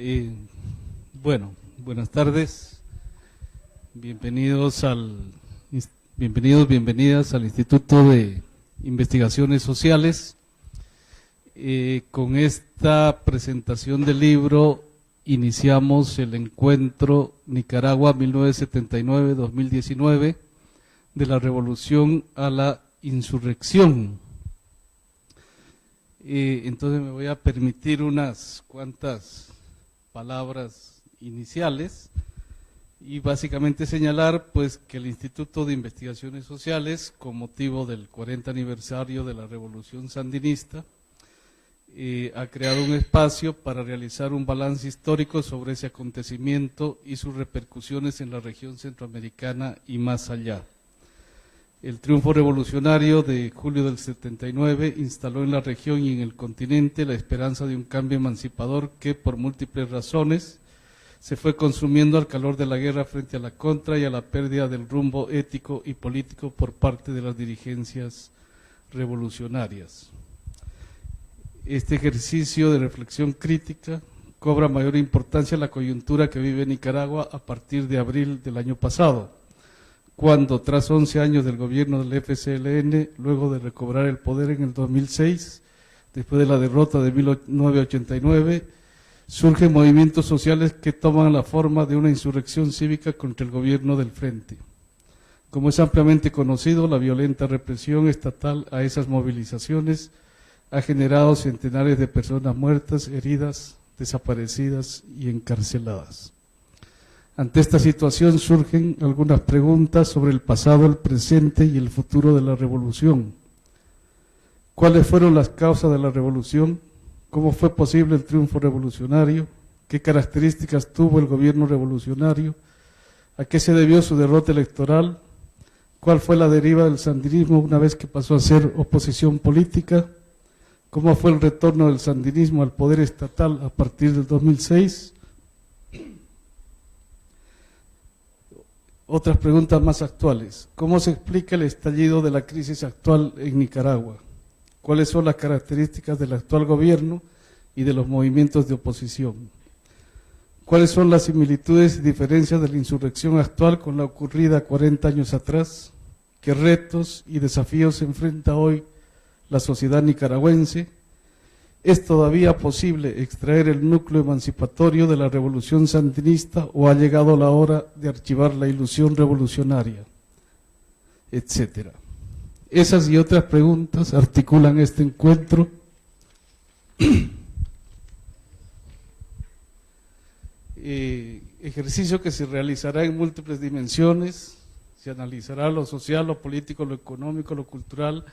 Eh, bueno, buenas tardes. Bienvenidas al Instituto de Investigaciones Sociales. Con esta presentación del libro iniciamos el encuentro Nicaragua 1979-2019, de la revolución a la insurrección. Entonces me voy a permitir unas cuantas palabras iniciales y básicamente señalar pues que el Instituto de Investigaciones Sociales, con motivo del 40 aniversario de la Revolución Sandinista, ha creado un espacio para realizar un balance histórico sobre ese acontecimiento y sus repercusiones en la región centroamericana y más allá. El triunfo revolucionario de julio del 79 instaló en la región y en el continente la esperanza de un cambio emancipador que, por múltiples razones, se fue consumiendo al calor de la guerra frente a la contra y a la pérdida del rumbo ético y político por parte de las dirigencias revolucionarias. Este ejercicio de reflexión crítica cobra mayor importancia en la coyuntura que vive Nicaragua a partir de abril del año pasado, cuando tras 11 años del gobierno del FCLN, luego de recobrar el poder en el 2006, después de la derrota de 1989, surgen movimientos sociales que toman la forma de una insurrección cívica contra el gobierno del Frente. Como es ampliamente conocido, la violenta represión estatal a esas movilizaciones ha generado centenares de personas muertas, heridas, desaparecidas y encarceladas. Ante esta situación surgen algunas preguntas sobre el pasado, el presente y el futuro de la revolución. ¿Cuáles fueron las causas de la revolución? ¿Cómo fue posible el triunfo revolucionario? ¿Qué características tuvo el gobierno revolucionario? ¿A qué se debió su derrota electoral? ¿Cuál fue la deriva del sandinismo una vez que pasó a ser oposición política? ¿Cómo fue el retorno del sandinismo al poder estatal a partir del 2006? Otras preguntas más actuales. ¿Cómo se explica el estallido de la crisis actual en Nicaragua? ¿Cuáles son las características del actual gobierno y de los movimientos de oposición? ¿Cuáles son las similitudes y diferencias de la insurrección actual con la ocurrida 40 años atrás? ¿Qué retos y desafíos se enfrenta hoy la sociedad nicaragüense? ¿Es todavía posible extraer el núcleo emancipatorio de la revolución sandinista o ha llegado la hora de archivar la ilusión revolucionaria? Etcétera. Esas y otras preguntas articulan este encuentro ejercicio que se realizará en múltiples dimensiones. Se analizará lo social, lo político, lo económico, lo cultural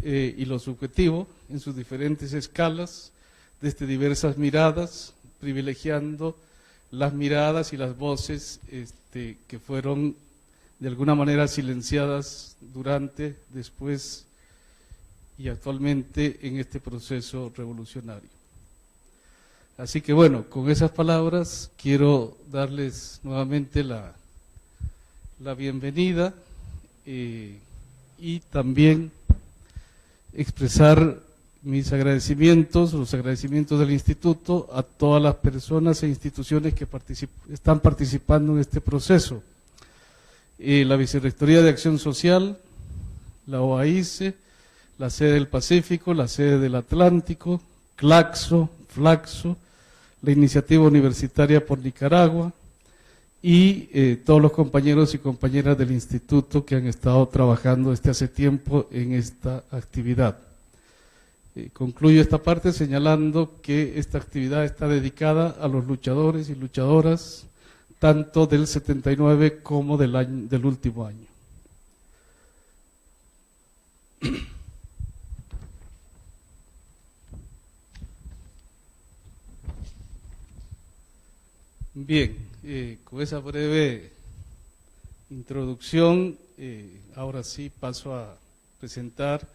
y lo subjetivo en sus diferentes escalas, desde diversas miradas, privilegiando las miradas y las voces que fueron de alguna manera silenciadas durante, después y actualmente en este proceso revolucionario. Así que bueno, con esas palabras quiero darles nuevamente la bienvenida y también expresar mis agradecimientos, los agradecimientos del Instituto a todas las personas e instituciones que están participando en este proceso. La Vicerrectoría de Acción Social, la OAICE, la sede del Pacífico, la sede del Atlántico, CLACSO, FLACSO, la Iniciativa Universitaria por Nicaragua y todos los compañeros y compañeras del Instituto que han estado trabajando desde hace tiempo en esta actividad. Concluyo esta parte señalando que esta actividad está dedicada a los luchadores y luchadoras tanto del 79 como del último año. Bien, con esa breve introducción, ahora sí paso a presentar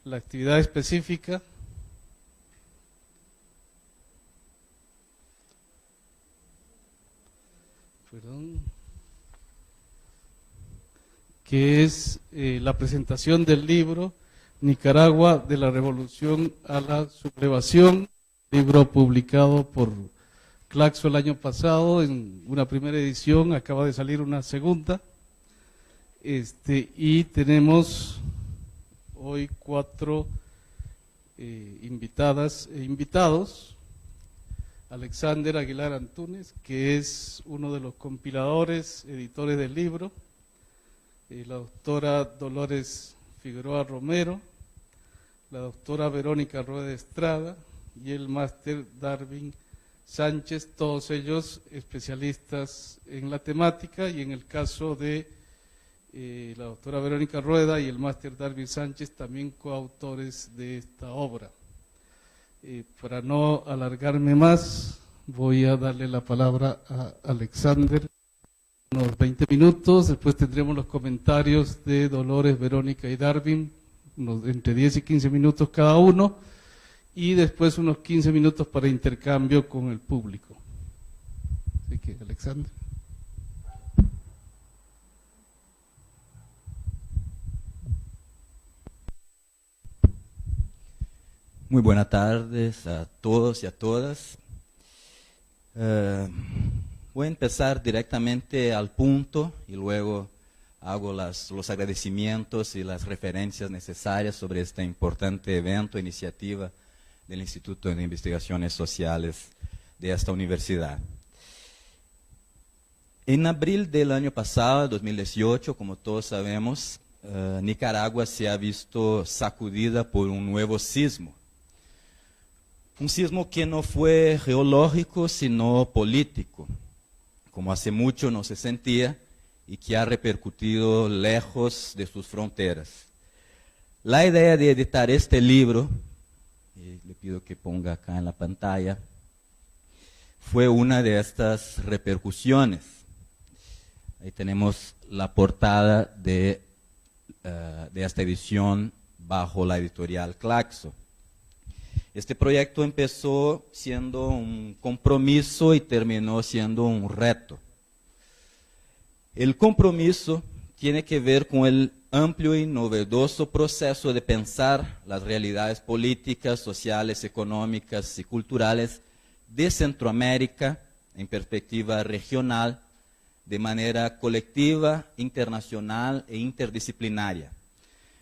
la actividad específica. Que es la presentación del libro Nicaragua de la Revolución a la Sublevación, libro publicado por Claxo el año pasado en una primera edición, acaba de salir una segunda. Y tenemos hoy 4 invitadas e invitados. Alexander Aguilar Antúnez, que es uno de los compiladores, editores del libro, la doctora Dolores Figueroa Romero, la doctora Verónica Rueda Estrada y el máster Darwin Sánchez, todos ellos especialistas en la temática, y en el caso de la doctora Verónica Rueda y el máster Darwin Sánchez, también coautores de esta obra. Para no alargarme más, voy a darle la palabra a Alexander, unos 20 minutos, después tendremos los comentarios de Dolores, Verónica y Darwin, entre 10 y 15 minutos cada uno, y después unos 15 minutos para intercambio con el público. Así que, Alexander. Muy buenas tardes a todos y a todas. Voy a empezar directamente al punto y luego hago los agradecimientos y las referencias necesarias sobre este importante evento, iniciativa del Instituto de Investigaciones Sociales de esta universidad. En abril del año pasado, 2018, como todos sabemos, Nicaragua se ha visto sacudida por un nuevo sismo. Un sismo que no fue geológico, sino político, como hace mucho no se sentía, y que ha repercutido lejos de sus fronteras. La idea de editar este libro, y le pido que ponga acá en la pantalla, fue una de estas repercusiones. Ahí tenemos la portada de esta edición bajo la editorial Claxo. Este proyecto empezó siendo un compromiso y terminó siendo un reto. El compromiso tiene que ver con el amplio y novedoso proceso de pensar las realidades políticas, sociales, económicas y culturales de Centroamérica en perspectiva regional, de manera colectiva, internacional e interdisciplinaria.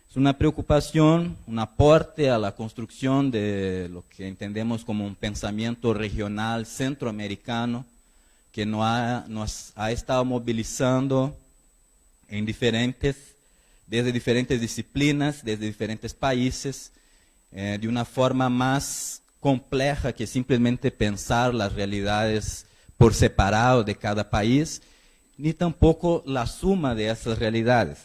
Es una preocupación, un aporte a la construcción de lo que entendemos como un pensamiento regional centroamericano que nos ha estado movilizando desde diferentes disciplinas, desde diferentes países, de una forma más compleja que simplemente pensar las realidades por separado de cada país, ni tampoco la suma de esas realidades.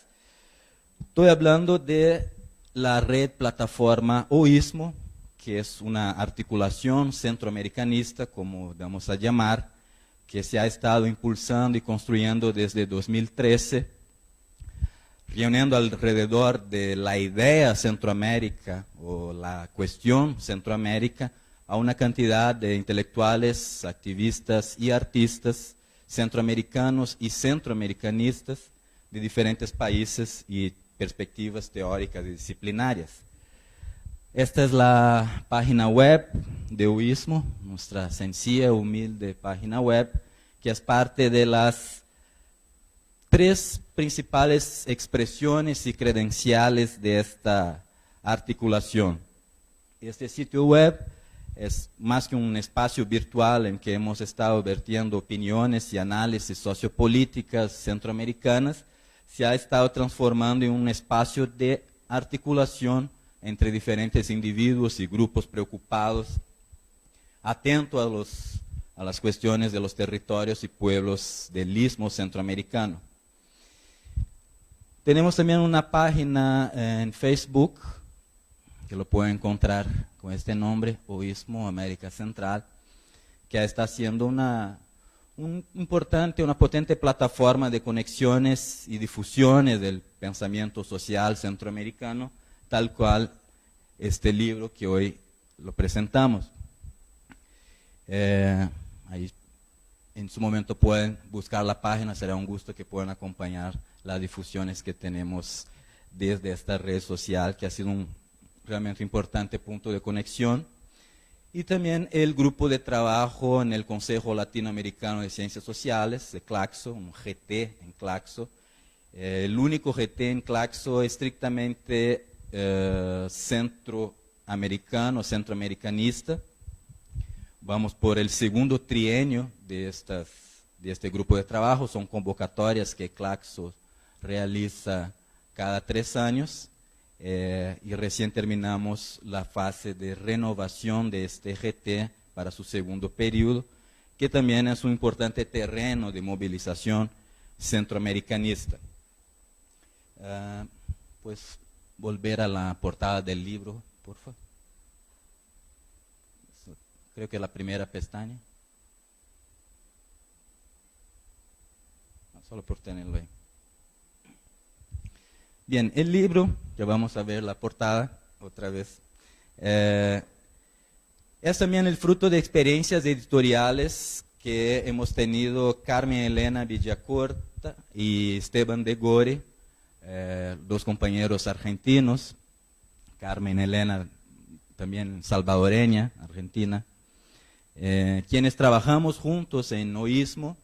Estoy hablando de la red plataforma OISMO, que es una articulación centroamericanista, como vamos a llamar, que se ha estado impulsando y construyendo desde 2013, reuniendo alrededor de la idea Centroamérica o la cuestión Centroamérica a una cantidad de intelectuales, activistas y artistas centroamericanos y centroamericanistas de diferentes países y perspectivas teóricas y disciplinarias. Esta es la página web de OISMO, nuestra sencilla, humilde página web, que es parte de las 3 principales expresiones y credenciales de esta articulación. Este sitio web es más que un espacio virtual en que hemos estado vertiendo opiniones y análisis sociopolíticas centroamericanas, se ha estado transformando en un espacio de articulación entre diferentes individuos y grupos preocupados, atentos a las cuestiones de los territorios y pueblos del Istmo Centroamericano. Tenemos también una página en Facebook, que lo pueden encontrar con este nombre, OISMO América Central, que está siendo una potente plataforma de conexiones y difusiones del pensamiento social centroamericano, tal cual este libro que hoy lo presentamos. Ahí en su momento pueden buscar la página, será un gusto que puedan acompañar las difusiones que tenemos desde esta red social, que ha sido un realmente importante punto de conexión. y también el grupo de trabajo en el Consejo Latinoamericano de Ciencias Sociales, de Claxo, un GT en Claxo. El único GT en Claxo estrictamente centroamericanista. Vamos por el segundo trienio de este grupo de trabajo. Son convocatorias que Claxo realiza cada 3 años. Y recién terminamos la fase de renovación de este GT para su segundo periodo, que también es un importante terreno de movilización centroamericanista. Pues volver a la portada del libro, por favor. Creo que la primera pestaña. Solo por tenerlo ahí. Bien, el libro, ya vamos a ver la portada otra vez, es también el fruto de experiencias editoriales que hemos tenido Carmen Elena Villacorta y Esteban de Gore, 2 compañeros argentinos, Carmen Elena también salvadoreña, argentina, quienes trabajamos juntos en Oísmo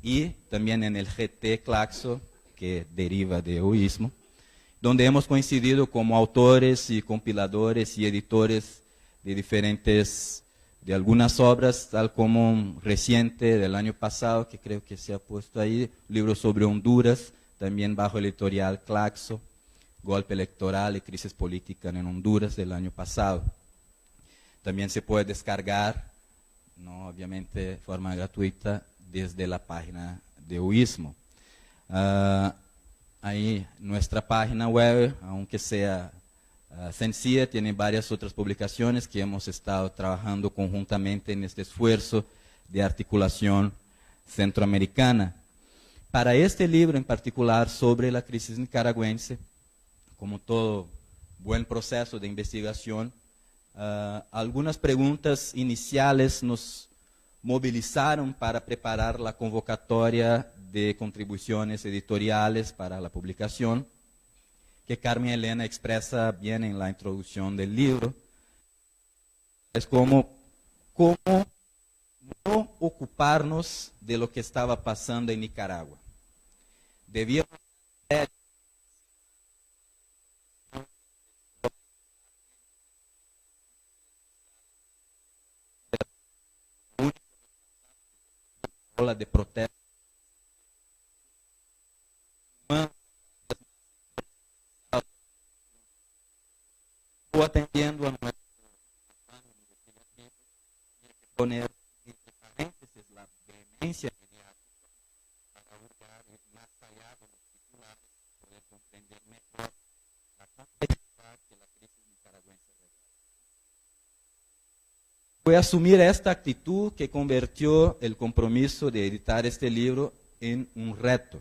y también en el GT Claxo, que deriva de Oísmo, donde hemos coincidido como autores y compiladores y editores de algunas obras, tal como un reciente del año pasado, que creo que se ha puesto ahí, libro sobre Honduras, también bajo el editorial Claxo, Golpe electoral y crisis política en Honduras del año pasado. También se puede descargar, ¿no?, obviamente de forma gratuita, desde la página de Oísmo. Ahí nuestra página web, aunque sea sencilla, tiene varias otras publicaciones que hemos estado trabajando conjuntamente en este esfuerzo de articulación centroamericana. Para este libro en particular sobre la crisis nicaragüense, como todo buen proceso de investigación, algunas preguntas iniciales nos movilizaron para preparar la convocatoria de contribuciones editoriales para la publicación, que Carmen Elena expresa bien en la introducción del libro. Es como no ocuparnos de lo que estaba pasando en Nicaragua. Debíamos ola de protesta atendiendo a nuestro poner entre paréntesis la vehemencia mediática para buscar más allá de los titulares, poder comprender mejor la complejidad que la crisis nicaragüense revela. Fue asumir esta actitud que convirtió el compromiso de editar este libro en un reto.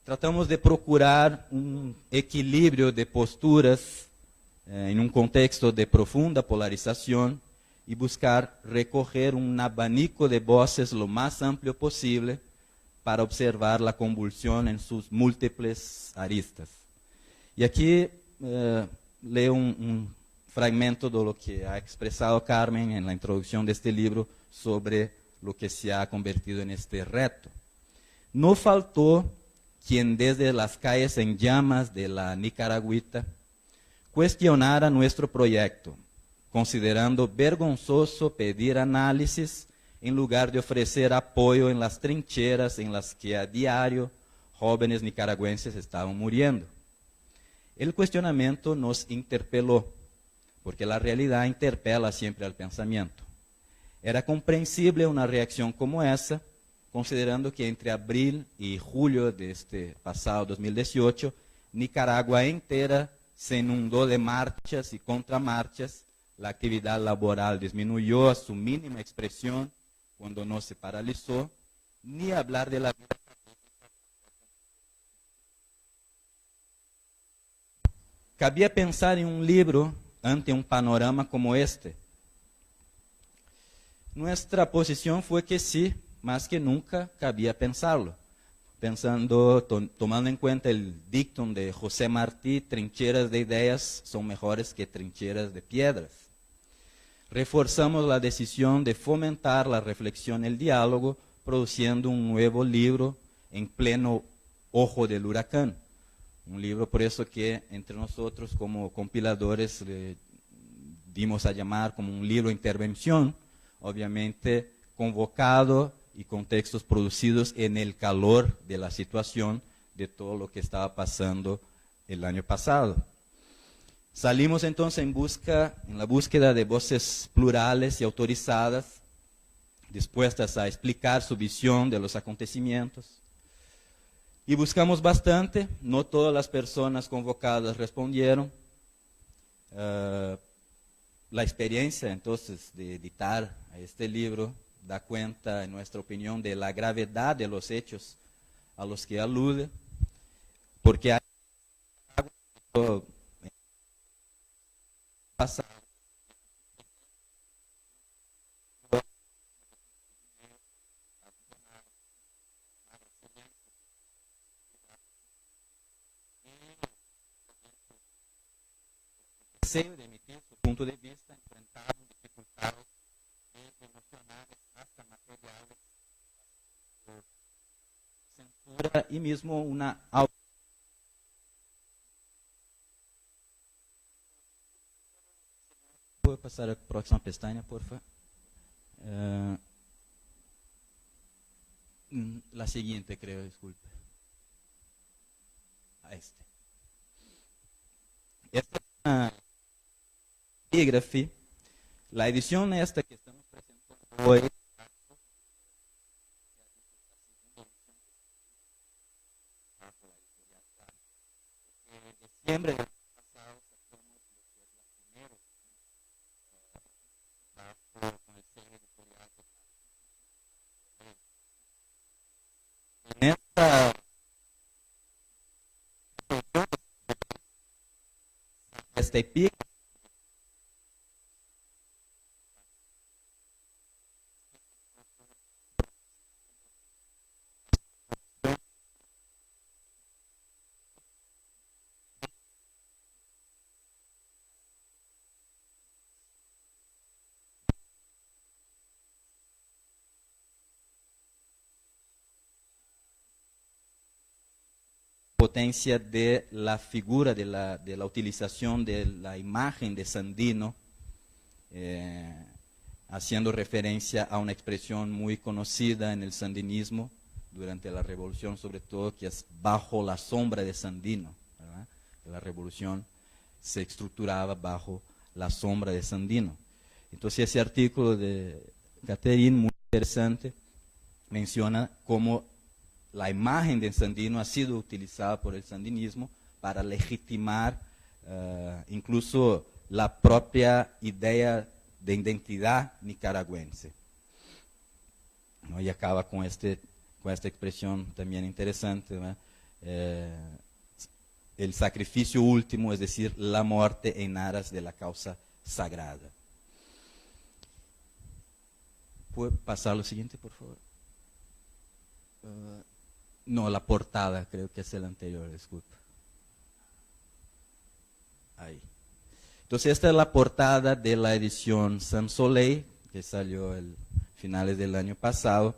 Tratamos de procurar un equilibrio de posturas en un contexto de profunda polarización y buscar recoger un abanico de voces lo más amplio posible para observar la convulsión en sus múltiples aristas. Y aquí leo un fragmento de lo que ha expresado Carmen en la introducción de este libro sobre lo que se ha convertido en este reto. No faltó quien desde las calles en llamas de la Nicaragüita cuestionara nuestro proyecto, considerando vergonzoso pedir análisis en lugar de ofrecer apoyo en las trincheras en las que a diario jóvenes nicaragüenses estaban muriendo. El cuestionamiento nos interpeló, porque la realidad interpela siempre al pensamiento. Era comprensible una reacción como esa, considerando que entre abril y julio de este pasado 2018, Nicaragua entera se inundó de marchas y contramarchas, la actividad laboral disminuyó a su mínima expresión cuando no se paralizó, ni hablar de la vida. Cabía pensar en un libro ante un panorama como este. Nuestra posición fue que sí, más que nunca cabía pensarlo. Tomando en cuenta el dictum de José Martí, trincheras de ideas son mejores que trincheras de piedras. reforzamos la decisión de fomentar la reflexión y el diálogo, produciendo un nuevo libro en pleno ojo del huracán. Un libro por eso que entre nosotros como compiladores le dimos a llamar como un libro de intervención, obviamente convocado y con textos producidos en el calor de la situación de todo lo que estaba pasando el año pasado. Salimos entonces en la búsqueda de voces plurales y autorizadas, dispuestas a explicar su visión de los acontecimientos. Y buscamos bastante, no todas las personas convocadas respondieron. La experiencia entonces de editar este libro da cuenta, en nuestra opinión, de la gravedad de los hechos a los que alude, porque hay pasado deseo de emitir su punto de vista, enfrentaron dificultades emocionales hasta materiales, censura y mismo una ¿Puedo pasar a la próxima pestaña, por favor? La siguiente, creo, disculpe. A este. Esta es una epígrafe. La edición esta que estamos presentando hoy en diciembre del año pasado sacamos lo que es la primera con el sello editorial de en esta epígrafe potencia de la figura, de la utilización de la imagen de Sandino, haciendo referencia a una expresión muy conocida en el sandinismo durante la revolución, sobre todo, que es bajo la sombra de Sandino, ¿verdad? La revolución se estructuraba bajo la sombra de Sandino. Entonces ese artículo de Catherine, muy interesante, menciona cómo la imagen de Sandino ha sido utilizada por el sandinismo para legitimar incluso la propia idea de identidad nicaragüense, ¿no? Y acaba con esta expresión también interesante, ¿no? El sacrificio último, es decir, la muerte en aras de la causa sagrada. ¿Puede pasar lo siguiente, por favor? No, la portada, creo que es el anterior, disculpa. Ahí. Entonces esta es la portada de la edición Sans Soleil, que salió a finales del año pasado,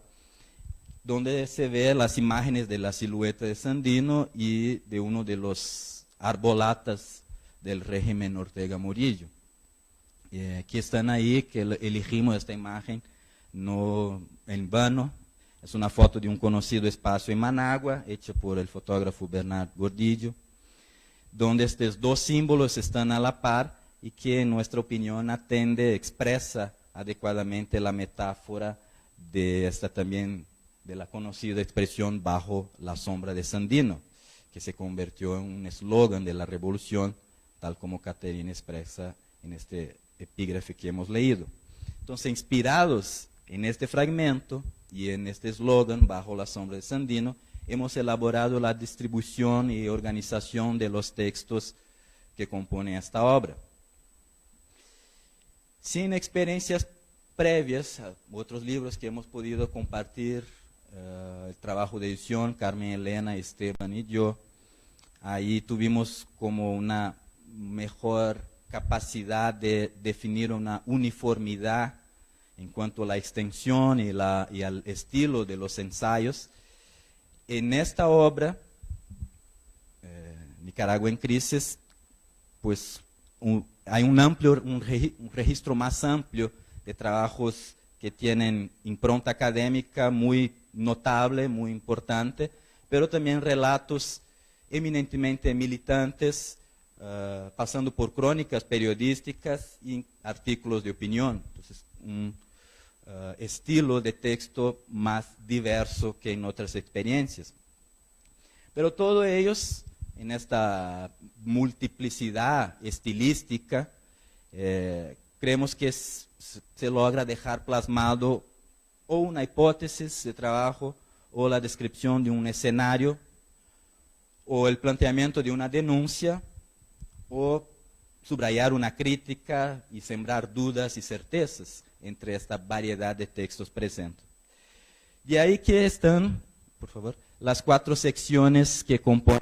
donde se ve las imágenes de la silueta de Sandino y de uno de los arbolatas del régimen Ortega Murillo. Que están ahí, que elegimos esta imagen no en vano. Es una foto de un conocido espacio en Managua, hecha por el fotógrafo Bernard Gordillo, donde estos dos símbolos están a la par y que en nuestra opinión expresa adecuadamente la metáfora de esta también, de la conocida expresión bajo la sombra de Sandino, que se convirtió en un eslogan de la revolución, tal como Catherine expresa en este epígrafe que hemos leído. Entonces, inspirados en este fragmento y en este eslogan, bajo la sombra de Sandino, hemos elaborado la distribución y organización de los textos que componen esta obra. Sin experiencias previas, otros libros que hemos podido compartir, el trabajo de edición, Carmen Elena, Esteban y yo, ahí tuvimos como una mejor capacidad de definir una uniformidad en cuanto a la extensión y al estilo de los ensayos. En esta obra, Nicaragua en Crisis, pues hay un registro más amplio de trabajos que tienen impronta académica muy notable, muy importante, pero también relatos eminentemente militantes, pasando por crónicas periodísticas y artículos de opinión. Entonces, un estilo de texto más diverso que en otras experiencias. Pero todos ellos, en esta multiplicidad estilística, creemos que se logra dejar plasmado o una hipótesis de trabajo, o la descripción de un escenario, o el planteamiento de una denuncia, o subrayar una crítica y sembrar dudas y certezas entre esta variedad de textos presentes. De ahí que están, por favor, las 4 secciones que componen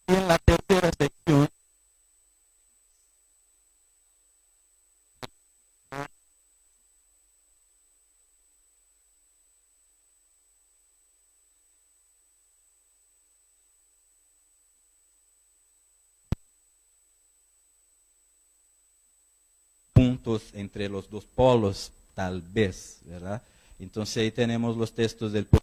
en la tercera sección puntos entre los dos polos, tal vez, ¿verdad? Entonces ahí tenemos los textos del cual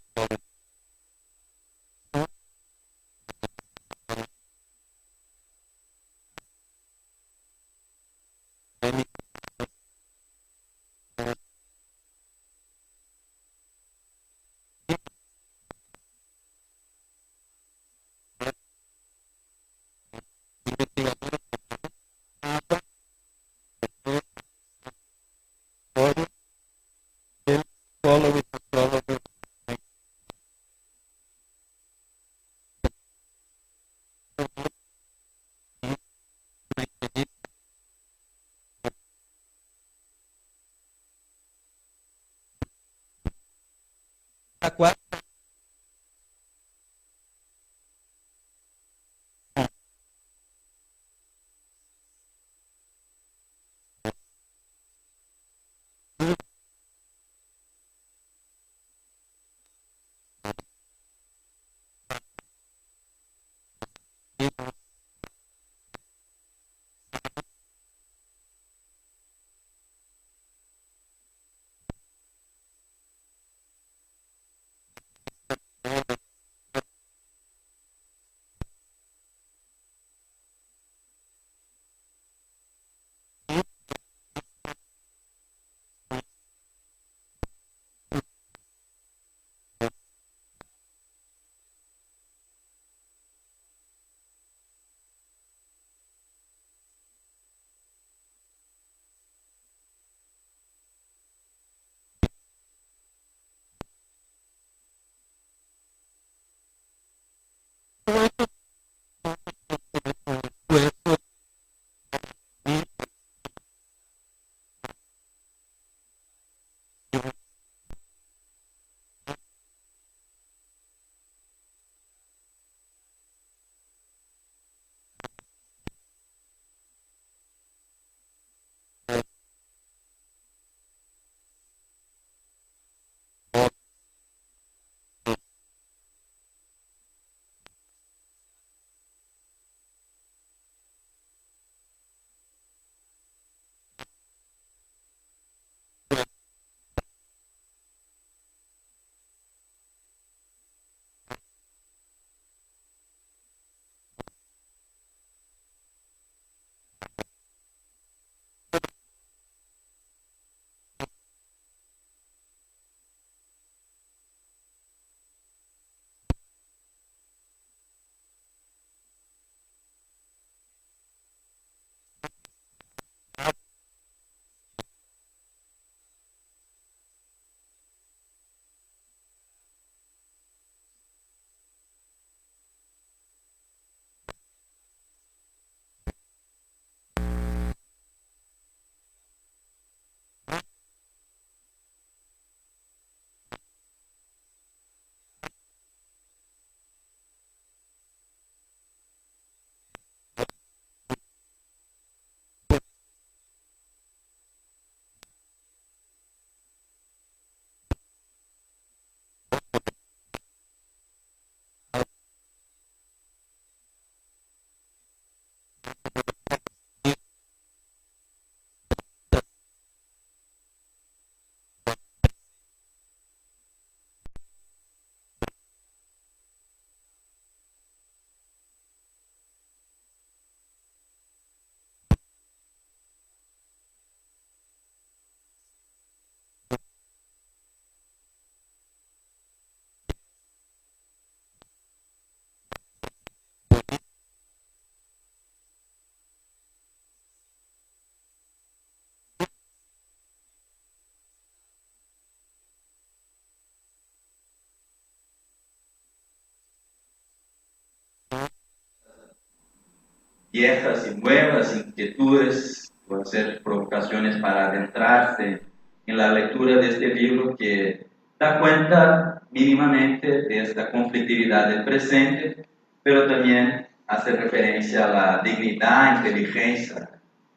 viejas y nuevas inquietudes, o hacer provocaciones para adentrarse en la lectura de este libro que da cuenta mínimamente de esta conflictividad del presente, pero también hace referencia a la dignidad, inteligencia,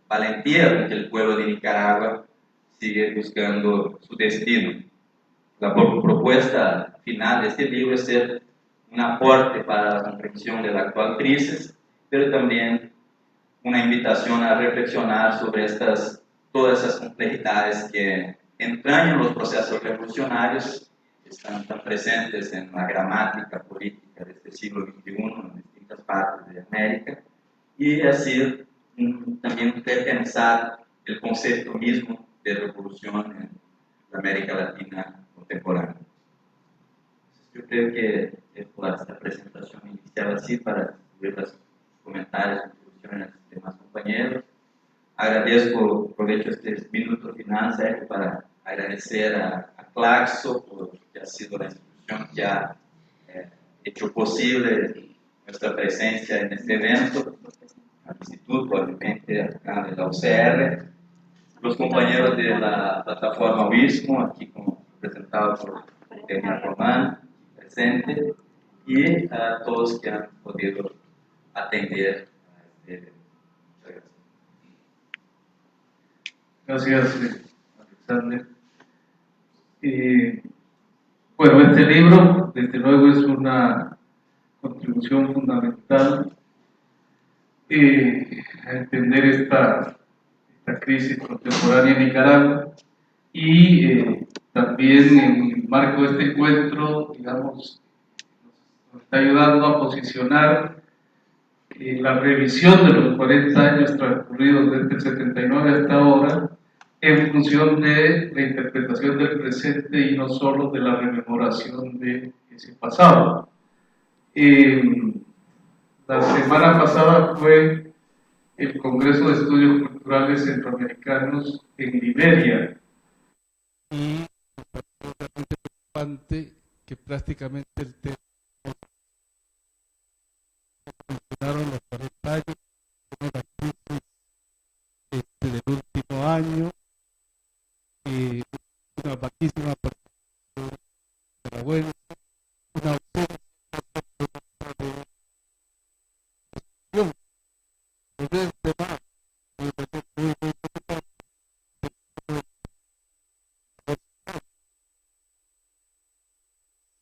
valentía con que el pueblo de Nicaragua sigue buscando su destino. La propuesta final de este libro es ser un aporte para la comprensión de la actual crisis, pero también una invitación a reflexionar sobre todas esas complejidades que entrañan los procesos revolucionarios que están tan presentes en la gramática política de este siglo XXI en distintas partes de América, y así también repensar el concepto mismo de revolución en la América Latina contemporánea. Yo creo que por esta presentación inicial así para ver los comentarios y conclusiones de demás compañeros. Agradezco, aprovecho este minuto final, Sergio, para agradecer a Claxo, porque ha sido la institución que ha hecho posible nuestra presencia en este evento, al Instituto, obviamente, acá de la UCR, los compañeros de la plataforma UISMO, aquí representados por Daniel Román, presente, y a todos que han podido atender a este. Muchas gracias. Gracias, Alexander. Bueno, este libro, desde luego, es una contribución fundamental a entender esta crisis contemporánea en Nicaragua y también en el marco de este encuentro, digamos, nos está ayudando a posicionar la revisión de los 40 años transcurridos desde el 79 hasta ahora en función de la interpretación del presente y no solo de la rememoración de ese pasado. La semana pasada fue el Congreso de Estudios Culturales Centroamericanos en Liberia. Y es realmente preocupante que prácticamente el tema mencionaron los 40 años, como la crisis del último año, una bajísima participación de la buena, una ausencia de gestión, volver el tema muy preocupante.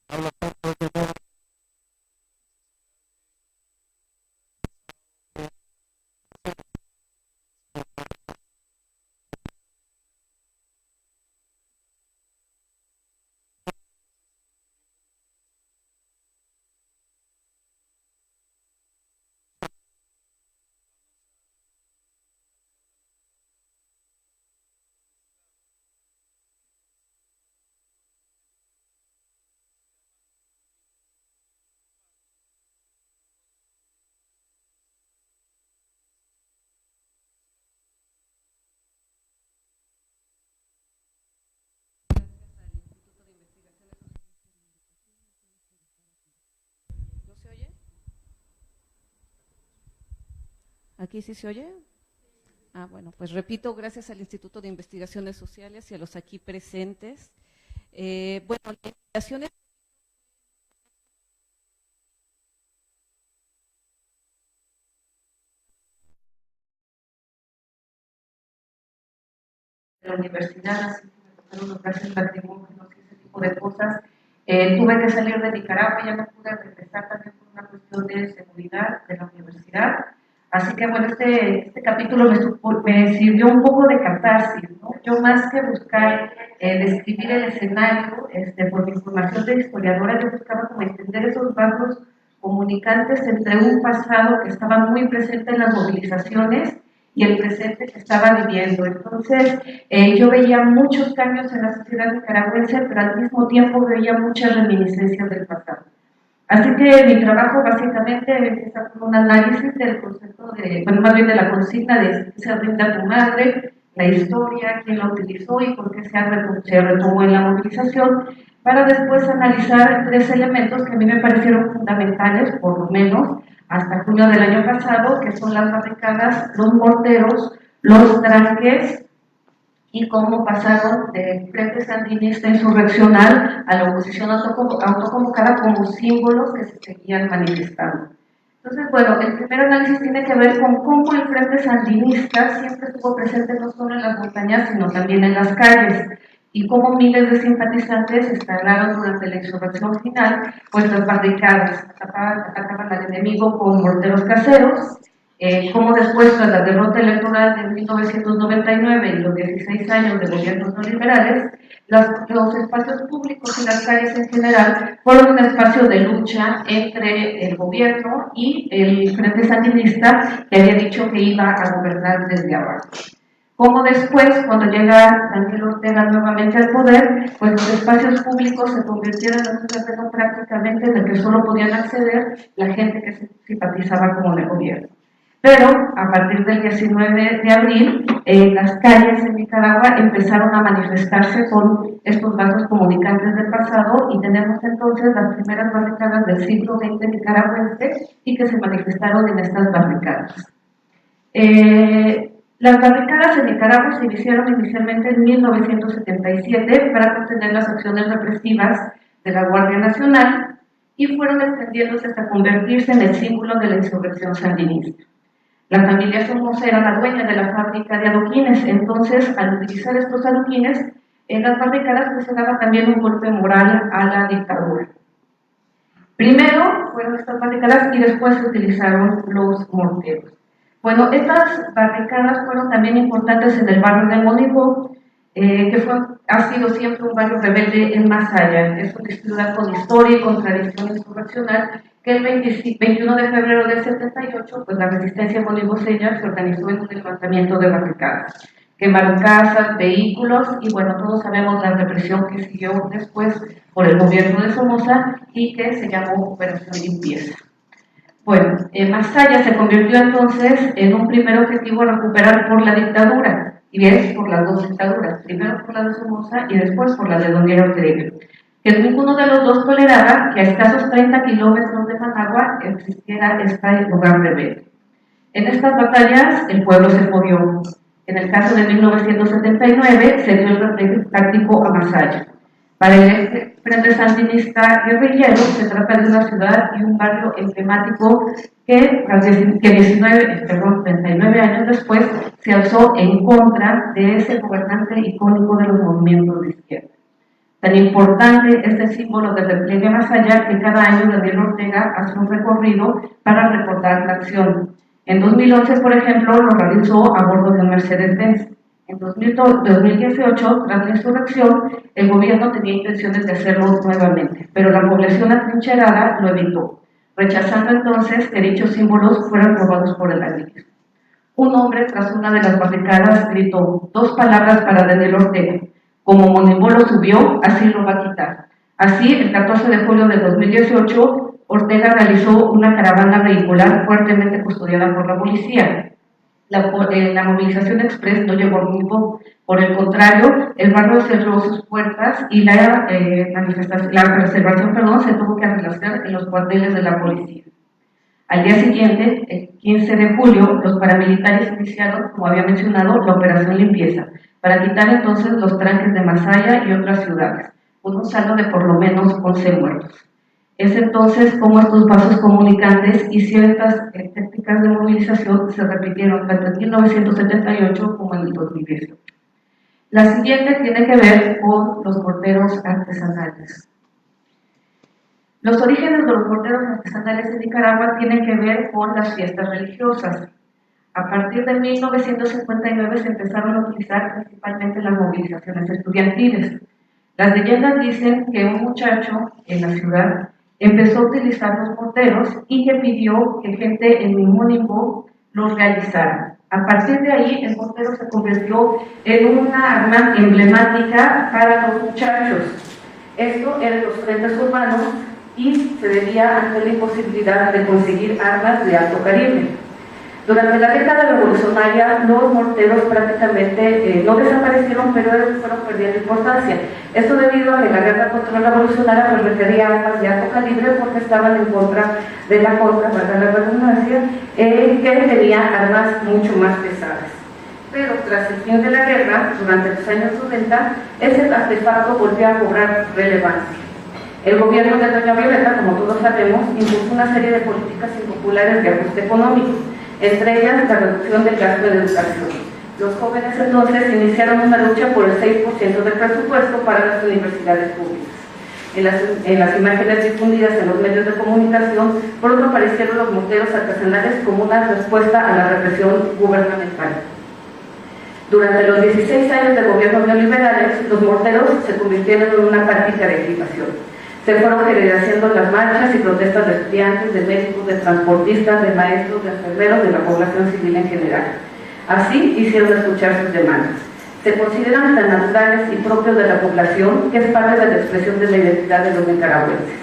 Habla tanto de tema ¿Aquí sí se oye? Ah, bueno, pues repito, gracias al Instituto de Investigaciones Sociales y a los aquí presentes. Bueno, la invitación es de la universidad, así que me tocaron los gases lacrimógenos y ese tipo de cosas. Tuve que salir de Nicaragua, ya no pude regresar también por una cuestión de seguridad de la universidad. Así que bueno, este capítulo me sirvió un poco de catarsis, ¿no? Yo más que buscar describir el escenario, por mi formación de historiadora, yo buscaba como entender esos vasos comunicantes entre un pasado que estaba muy presente en las movilizaciones y el presente que estaba viviendo. Entonces, yo veía muchos cambios en la sociedad nicaragüense, pero al mismo tiempo veía muchas reminiscencias del pasado. Así que mi trabajo básicamente empieza con un análisis del concepto bueno, más bien de la consigna de qué se rinde a tu madre, la historia, quién la utilizó y por qué se retomó en la movilización. para después analizar 3 elementos que a mí me parecieron fundamentales, por lo menos hasta junio del año pasado, que son las barricadas, los morteros, los tranques y cómo pasaron del Frente Sandinista Insurreccional a la oposición autoconvocada como símbolos que se seguían manifestando. Entonces, bueno, el primer análisis tiene que ver con cómo el Frente Sandinista siempre estuvo presente no solo en las montañas, sino también en las calles, y cómo miles de simpatizantes instalaron durante la insurrección final, pues las barricadas, atacaban al enemigo con morteros caseros, como después tras la derrota electoral de 1999 y los 16 años de gobiernos neoliberales, los espacios públicos y las calles en general fueron un espacio de lucha entre el gobierno y el Frente Sandinista, que había dicho que iba a gobernar desde abajo. Como después, cuando llega Daniel Ortega nuevamente al poder, pues los espacios públicos se convirtieron en un terreno prácticamente en el que solo podían acceder la gente que se simpatizaba con el gobierno. Pero a partir del 19 de abril, las calles en Nicaragua empezaron a manifestarse con estos vasos comunicantes del pasado y tenemos entonces las primeras barricadas del siglo XX nicaragüense y que se manifestaron en estas barricadas. Las barricadas en Nicaragua se iniciaron inicialmente en 1977 para contener las acciones represivas de la Guardia Nacional y fueron extendiéndose hasta convertirse en el símbolo de la insurrección sandinista. La familia Somoza era la dueña de la fábrica de adoquines, entonces al utilizar estos adoquines en las barricadas pues se daba también un golpe moral a la dictadura. Primero fueron estas barricadas y después se utilizaron los morteros. Bueno, estas barricadas fueron también importantes en el barrio de Monibó, ha sido siempre un barrio rebelde en Masaya. Es una ciudad con historia y con tradición insurreccional que el 21 de febrero del 78, pues la resistencia moniboseña se organizó en un levantamiento de barricadas. Quemaron casas, vehículos y bueno, todos sabemos la represión que siguió después por el gobierno de Somoza y que se llamó Operación Limpieza. Bueno, Masaya se convirtió entonces en un primer objetivo a recuperar por la dictadura, y es por las dos dictaduras, primero por la de Somoza y después por la de Daniel Ortega, que ninguno de los dos toleraba que a escasos 30 kilómetros de Managua existiera este lugar rebelde. En estas batallas el pueblo se jodió. En el caso de 1979 se dio el repliegue táctico a Masaya. Para el Frente Sandinista guerrillero se trata de una ciudad y un barrio emblemático que 39 años después se alzó en contra de ese gobernante icónico de los movimientos de izquierda. Tan importante es el símbolo del repliegue Masaya que cada año Daniel Ortega hace un recorrido para recordar la acción. En 2011, por ejemplo, lo realizó a bordo de un Mercedes-Benz. En 2018, tras la insurrección, el gobierno tenía intenciones de hacerlo nuevamente, pero la población atrincherada lo evitó, rechazando entonces que dichos símbolos fueran robados por el alivio. Un hombre, tras una de las barricadas, gritó 2 palabras para Daniel Ortega: como Monibó lo subió, así lo va a quitar. Así, el 14 de julio de 2018, Ortega realizó una caravana vehicular fuertemente custodiada por la policía. La movilización express no llegó a Monibó. Por el contrario, el barrio cerró sus puertas y la reservación se tuvo que realizar en los cuarteles de la policía. Al día siguiente, el 15 de julio, los paramilitares iniciaron, como había mencionado, la Operación Limpieza, para quitar entonces los tranques de Masaya y otras ciudades, con un saldo de por lo menos 11 muertos. Es entonces como estos vasos comunicantes y ciertas técnicas de movilización se repitieron tanto en 1978 como en el 2018. La siguiente tiene que ver con los morteros artesanales. Los orígenes de los morteros artesanales en Nicaragua tienen que ver con las fiestas religiosas. A partir de 1959 se empezaron a utilizar principalmente las movilizaciones estudiantiles. Las leyendas dicen que un muchacho en la ciudad empezó a utilizar los morteros y que pidió que gente en Monibó los realizara. A partir de ahí, el mortero se convirtió en una arma emblemática para los muchachos. Esto era en los frentes urbanos y se debía ante la imposibilidad de conseguir armas de alto calibre. Durante la década revolucionaria, los morteros prácticamente no desaparecieron, pero fueron perdiendo importancia. Esto debido a que la guerra contra la revolucionaria pues, requería armas de alto calibre porque estaban en contra de la contra, para la redundancia, que tenía armas mucho más pesadas. Pero tras el fin de la guerra, durante los años 90, ese artefacto volvió a cobrar relevancia. El gobierno de doña Violeta, como todos sabemos, impulsó una serie de políticas impopulares de ajuste económico, entre ellas la reducción del gasto en educación. Los jóvenes entonces iniciaron una lucha por el 6% del presupuesto para las universidades públicas. En las imágenes difundidas en los medios de comunicación, pronto aparecieron los morteros artesanales como una respuesta a la represión gubernamental. Durante los 16 años de gobiernos neoliberales, los morteros se convirtieron en una práctica de equipación. Se fueron generalizando las marchas y protestas de estudiantes, de médicos, de transportistas, de maestros, de enfermeros, de la población civil en general. Así hicieron escuchar sus demandas. Se consideran tan naturales y propios de la población que es parte de la expresión de la identidad de los nicaragüenses.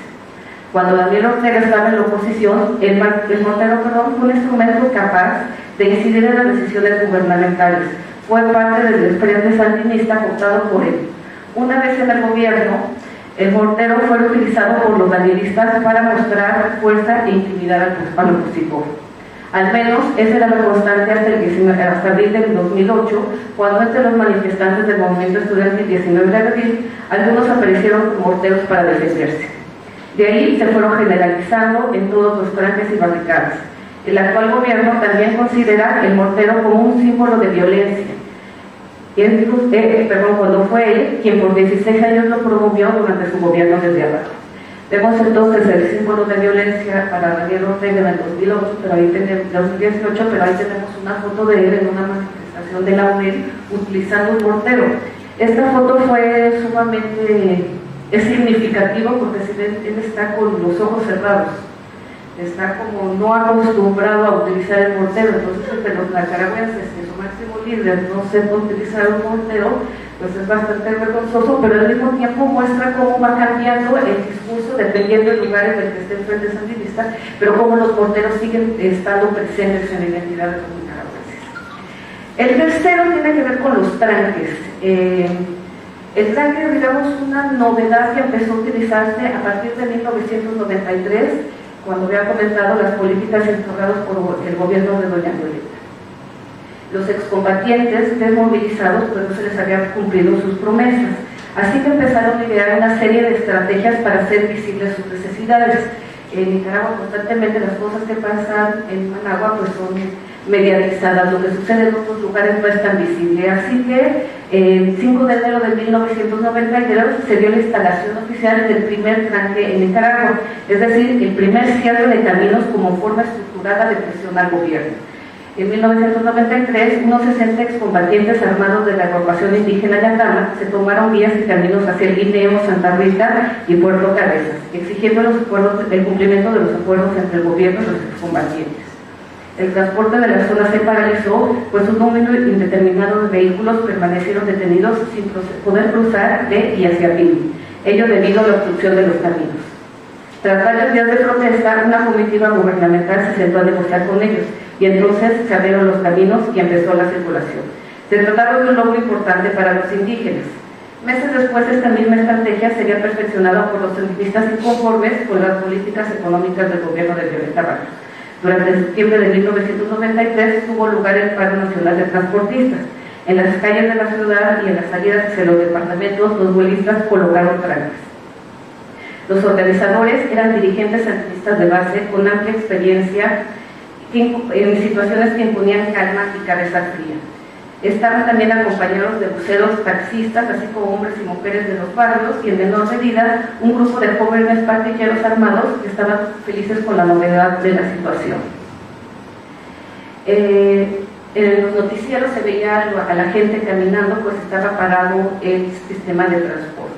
Cuando Daniel Ortega estaba en la oposición, el mortero fue un instrumento capaz de incidir en las decisiones gubernamentales. Fue parte del frente sandinista cooptado por él. Una vez en el gobierno, el mortero fue utilizado por los danielistas para mostrar fuerza e intimidar al opositor. Al menos esa era la constante hasta abril del 2008, cuando entre los manifestantes del movimiento estudiantil 19 de abril, algunos aparecieron con morteros para defenderse. De ahí se fueron generalizando en todos los tranques y barricadas. El actual gobierno también considera el mortero como un símbolo de violencia. Cuando fue él quien por 16 años lo promovió durante su gobierno desde abajo. Vemos entonces el símbolo de violencia para Daniel Ortega en el 2008, pero ahí tenemos, 2018, pero ahí tenemos una foto de él en una manifestación de la UNED utilizando un mortero. Esta foto fue sumamente significativa porque si ven, él está con los ojos cerrados. Está como no acostumbrado a utilizar el mortero, entonces entre los nicaragüenses, que su máximo líder no sepa utilizar un mortero, pues es bastante vergonzoso, pero al mismo tiempo muestra cómo va cambiando el discurso dependiendo del lugar en el que esté el frente sandinista, pero cómo los morteros siguen estando presentes en la identidad de los nicaragüenses. El tercero tiene que ver con los tranques. El tranque, digamos, una novedad que empezó a utilizarse a partir de 1993, cuando había comentado las políticas instauradas por el gobierno de doña Violeta. Los excombatientes desmovilizados pues no se les habían cumplido sus promesas, así que empezaron a idear una serie de estrategias para hacer visibles sus necesidades. En Nicaragua constantemente las cosas que pasan en Managua pues son mediatizadas, lo que sucede en otros lugares no es tan visible, así que el 5 de enero de 1992 se dio la instalación oficial del primer tranque en Nicaragua, es decir, el primer cierre de caminos como forma estructurada de presión al gobierno. En 1993, unos 60 excombatientes armados de la agrupación indígena Yacama se tomaron vías y caminos hacia el Guineo, Santa Rita y Puerto Cabezas, exigiendo el cumplimiento de los acuerdos entre el gobierno y los excombatientes. El transporte de la zona se paralizó, pues un número indeterminado de vehículos permanecieron detenidos sin poder cruzar de y hacia Pini, ello debido a la obstrucción de los caminos. Tras varios días de protesta, una comitiva gubernamental se sentó a negociar con ellos, y entonces se abrieron los caminos y empezó la circulación. Se trataba de un logro importante para los indígenas. Meses después, esta misma estrategia sería perfeccionada por los sandinistas inconformes con las políticas económicas del gobierno de Violeta Barrios. Durante septiembre de 1993 tuvo lugar el paro nacional de transportistas. En las calles de la ciudad y en las salidas hacia los departamentos, los huelistas colocaron trancas. Los organizadores eran dirigentes sandinistas de base con amplia experiencia en situaciones que imponían calma y cabeza fría. Estaban también acompañados de buceros, taxistas, así como hombres y mujeres de los barrios y en menor medida un grupo de jóvenes pandilleros armados que estaban felices con la novedad de la situación. En los noticieros se veía a la gente caminando, pues estaba parado el sistema de transporte.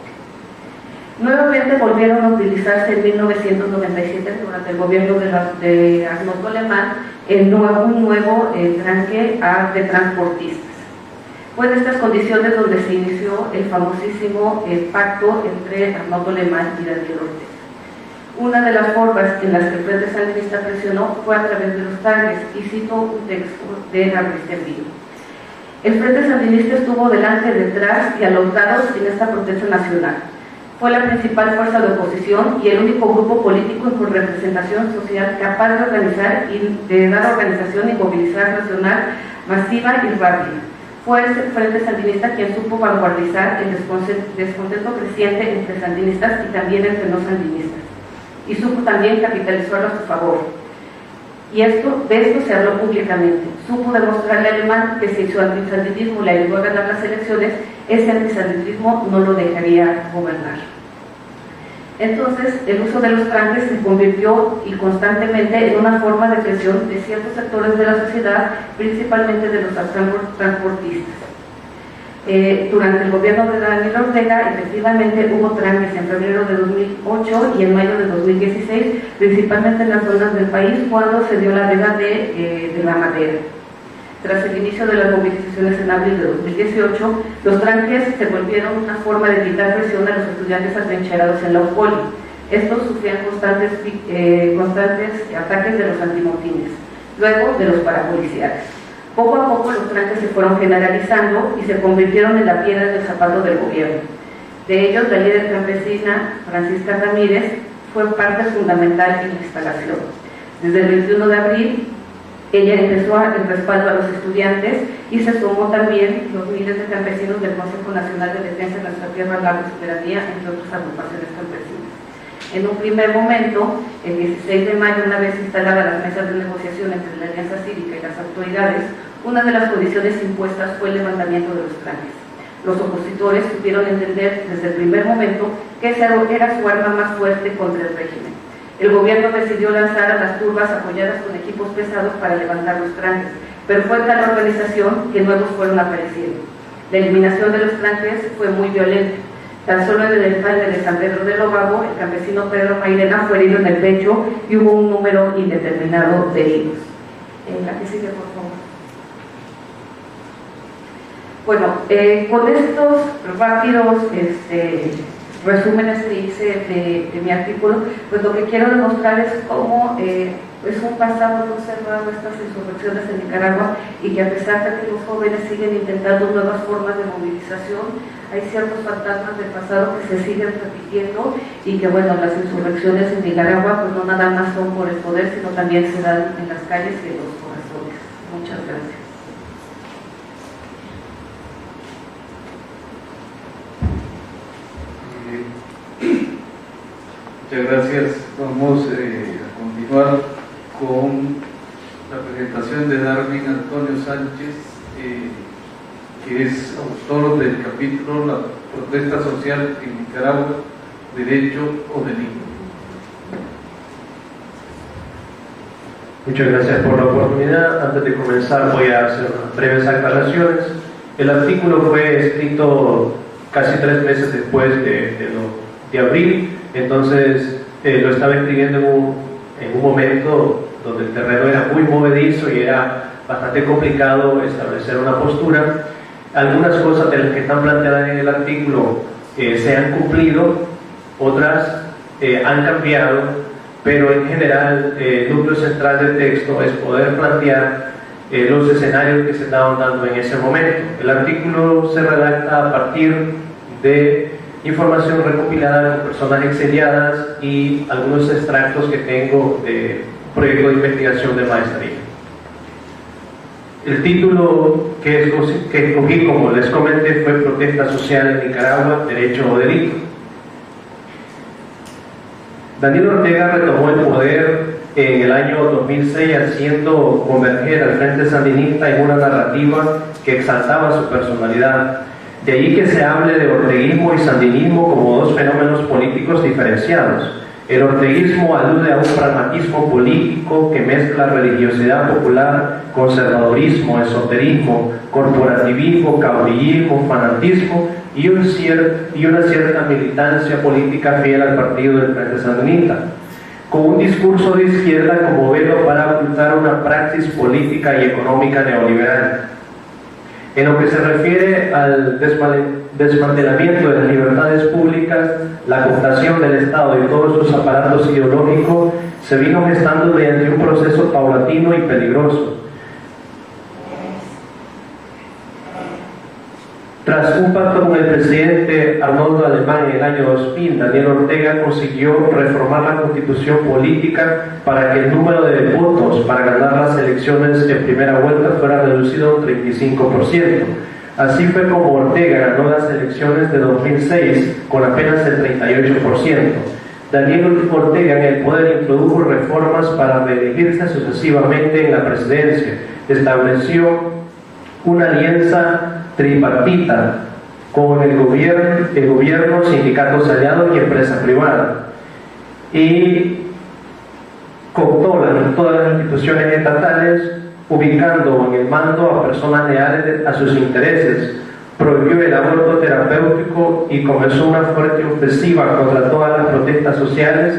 Nuevamente volvieron a utilizarse en 1997 durante el gobierno de Arnoldo Alemán un nuevo tranque de transportistas. Fue en estas condiciones donde se inició el famosísimo pacto entre Arnoldo Alemán y Daniel Ortega. Una de las formas en las que el Frente Sandinista presionó fue a través de los tanques, y cito un texto de Gabriel Servino. El Frente Sandinista estuvo delante, detrás y a los lados en esta protesta nacional. Fue la principal fuerza de oposición y el único grupo político con representación social capaz de organizar y de dar organización y movilizar nacional masiva y rápida. Fue el Frente Sandinista quien supo vanguardizar el descontento creciente entre sandinistas y también entre no sandinistas, y supo también capitalizarlo a su favor. Y de esto se habló públicamente. Supo demostrarle a Alemán que si su antisandinismo le ayudó a ganar las elecciones, ese antisandinismo no lo dejaría gobernar. Entonces, el uso de los tranques se convirtió y constantemente en una forma de presión de ciertos sectores de la sociedad, principalmente de los transportistas. Durante el gobierno de Daniel Ortega, efectivamente hubo tranques en febrero de 2008 y en mayo de 2016, principalmente en las zonas del país, cuando se dio la veda de la madera. Tras el inicio de las movilizaciones en abril de 2018, los tranques se volvieron una forma de quitar presión a los estudiantes atrincherados en la UPOLI. Estos sufrían constantes ataques de los antimotines, luego de los parapoliciales. Poco a poco los tranques se fueron generalizando y se convirtieron en la piedra del zapato del gobierno. De ellos, la líder campesina Francisca Ramírez fue parte fundamental en la instalación. Desde el 21 de abril, ella empezó el respaldo a los estudiantes y se sumó también los miles de campesinos del Consejo Nacional de Defensa de nuestra Tierra, Lago y Soberanía, entre otras agrupaciones campesinas. En un primer momento, el 16 de mayo, una vez instaladas las mesas de negociación entre la Alianza Cívica y las autoridades, una de las condiciones impuestas fue el levantamiento de los tranques. Los opositores supieron entender desde el primer momento que esa era su arma más fuerte contra el régimen. El gobierno decidió lanzar a las turbas apoyadas con equipos pesados para levantar los tranques, pero fue tal la organización que nuevos fueron apareciendo. La eliminación de los tranques fue muy violenta. Tan solo en el alcalde de San Pedro de Lobago, el campesino Pedro Mairena fue herido en el pecho y hubo un número indeterminado de heridos. La que sigue, por favor. Bueno, con estos rápidos resúmenes que hice de mi artículo, pues lo que quiero demostrar es cómo es un pasado no cerrado estas insurrecciones en Nicaragua, y que a pesar de que los jóvenes siguen intentando nuevas formas de movilización, hay ciertos fantasmas del pasado que se siguen repitiendo, y que bueno, las insurrecciones en Nicaragua pues no nada más son por el poder, sino también se dan en las calles y en los corazones. Muchas gracias. Muchas gracias. Vamos a continuar con la presentación de Darwin Antonio Sánchez, que es autor del capítulo La protesta social en Nicaragua, derecho o delito. Muchas gracias por la oportunidad. Antes de comenzar voy a hacer unas breves aclaraciones. El artículo fue escrito casi 3 meses después de abril, entonces lo estaba escribiendo en un momento donde el terreno era muy movedizo y era bastante complicado establecer una postura. Algunas cosas de las que están planteadas en el artículo se han cumplido, otras han cambiado, pero en general el núcleo central del texto es poder plantear los escenarios que se estaban dando en ese momento. El artículo se redacta a partir de información recopilada con personas exiliadas y algunos extractos que tengo de proyecto de investigación de maestría. El título que escogí, como les comenté, fue Protesta social en Nicaragua, derecho o delito. Daniel Ortega retomó el poder en el año 2006 haciendo converger al Frente Sandinista en una narrativa que exaltaba su personalidad. De ahí que se hable de orteguismo y sandinismo como dos fenómenos políticos diferenciados. El orteguismo alude a un pragmatismo político que mezcla religiosidad popular, conservadurismo, esoterismo, corporativismo, caudillismo, fanatismo y una cierta militancia política fiel al partido del Frente Sandinista, con un discurso de izquierda como velo para ocultar una praxis política y económica neoliberal. En lo que se refiere al desmantelamiento de las libertades públicas, la cooptación del Estado y todos sus aparatos ideológicos se vino gestando mediante un proceso paulatino y peligroso. Tras un pacto con el presidente Arnoldo Alemán en el año 2000, Daniel Ortega consiguió reformar la constitución política para que el número de votos para ganar las elecciones en primera vuelta fuera reducido a un 35%. Así fue como Ortega ganó las elecciones de 2006 con apenas el 38%. Daniel Ortega en el poder introdujo reformas para reelegirse sucesivamente en la presidencia. Estableció una alianza tripartita con el gobierno, sindicatos aliados y empresa privada, y cooptó todas las instituciones estatales, ubicando en el mando a personas leales a sus intereses, prohibió el aborto terapéutico y comenzó una fuerte ofensiva contra todas las protestas sociales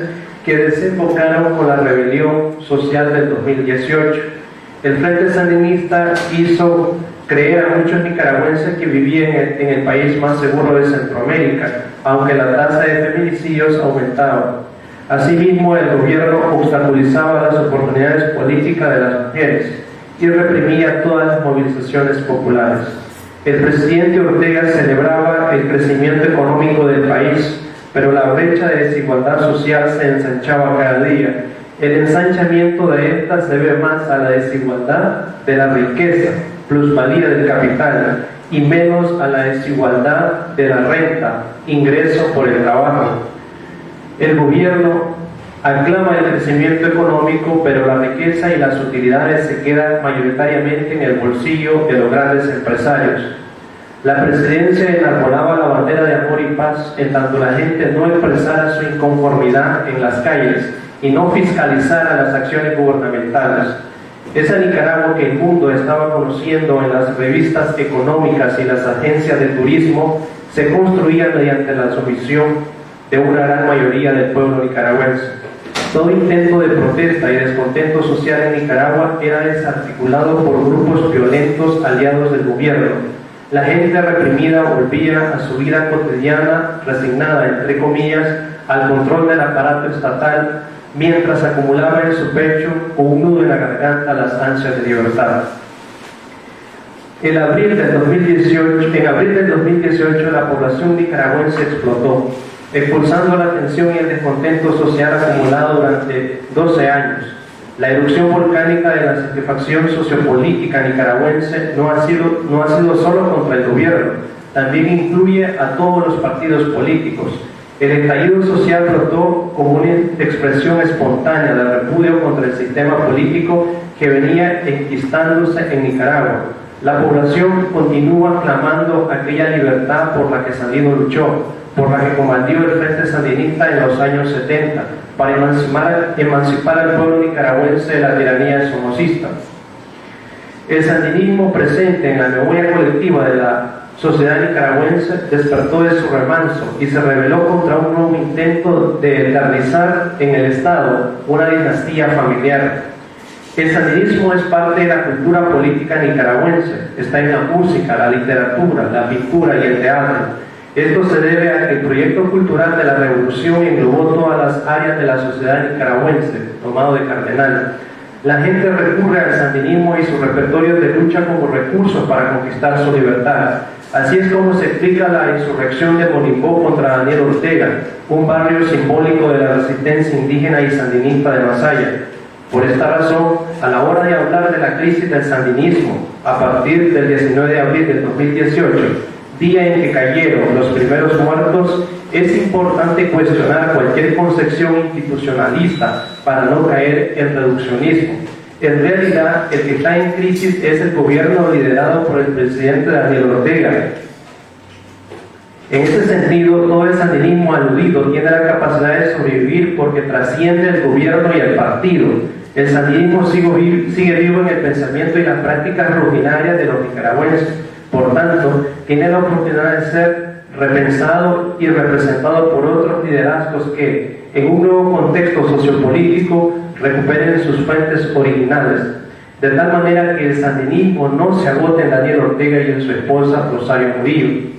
que desembocaron con la rebelión social del 2018. El Frente Sandinista hizo creer a muchos nicaragüenses que vivían en el país más seguro de Centroamérica, aunque la tasa de feminicidios aumentaba. Asimismo, el gobierno obstaculizaba las oportunidades políticas de las mujeres y reprimía todas las movilizaciones populares. El presidente Ortega celebraba el crecimiento económico del país, pero la brecha de desigualdad social se ensanchaba cada día. El ensanchamiento de esta se debe más a la desigualdad de la riqueza, plusvalía del capital, y menos a la desigualdad de la renta, ingreso por el trabajo. El gobierno aclama el crecimiento económico, pero la riqueza y las utilidades se quedan mayoritariamente en el bolsillo de los grandes empresarios. La presidencia enarbolaba la bandera de amor y paz, en tanto la gente no expresara su inconformidad en las calles y no fiscalizara las acciones gubernamentales. Esa Nicaragua que el mundo estaba conociendo en las revistas económicas y las agencias de turismo se construía mediante la sumisión de una gran mayoría del pueblo nicaragüense. Todo intento de protesta y descontento social en Nicaragua era desarticulado por grupos violentos aliados del gobierno. La gente reprimida volvía a su vida cotidiana, resignada, entre comillas, al control del aparato estatal, mientras acumulaba en su pecho con un nudo en la garganta las ansias de libertad. En abril del 2018 la población nicaragüense explotó, expulsando la tensión y el descontento social acumulado durante 12 años. La erupción volcánica de la satisfacción sociopolítica nicaragüense no ha sido solo contra el gobierno, también incluye a todos los partidos políticos. El estallido social brotó como una expresión espontánea de repudio contra el sistema político que venía enquistándose en Nicaragua. La población continúa clamando aquella libertad por la que Sandino luchó, por la que combatió el Frente Sandinista en los años 70, para emancipar al pueblo nicaragüense de la tiranía somocista. El sandinismo presente en la memoria colectiva de la sociedad nicaragüense despertó de su remanso y se rebeló contra un nuevo intento de eternizar en el Estado una dinastía familiar. El sandinismo es parte de la cultura política nicaragüense, está en la música, la literatura, la pintura y el teatro. Esto se debe a que el proyecto cultural de la revolución englobó todas las áreas de la sociedad nicaragüense, tomado de Cardenal. La gente recurre al sandinismo y su repertorio de lucha como recurso para conquistar su libertad. Así es como se explica la insurrección de Monimbó contra Daniel Ortega, un barrio simbólico de la resistencia indígena y sandinista de Masaya. Por esta razón, a la hora de hablar de la crisis del sandinismo, a partir del 19 de abril del 2018, día en que cayeron los primeros muertos, es importante cuestionar cualquier concepción institucionalista para no caer en reduccionismo. En realidad, el que está en crisis es el gobierno liderado por el presidente Daniel Ortega. En ese sentido, todo el sandinismo aludido tiene la capacidad de sobrevivir porque trasciende el gobierno y el partido. El sandinismo sigue vivo en el pensamiento y las prácticas rutinarias de los nicaragüenses. Por tanto, tiene la oportunidad de ser repensado y representado por otros liderazgos que, en un nuevo contexto sociopolítico, recuperen sus fuentes originales. de tal manera que el sandinismo no se agote en Daniel Ortega y en su esposa Rosario Murillo.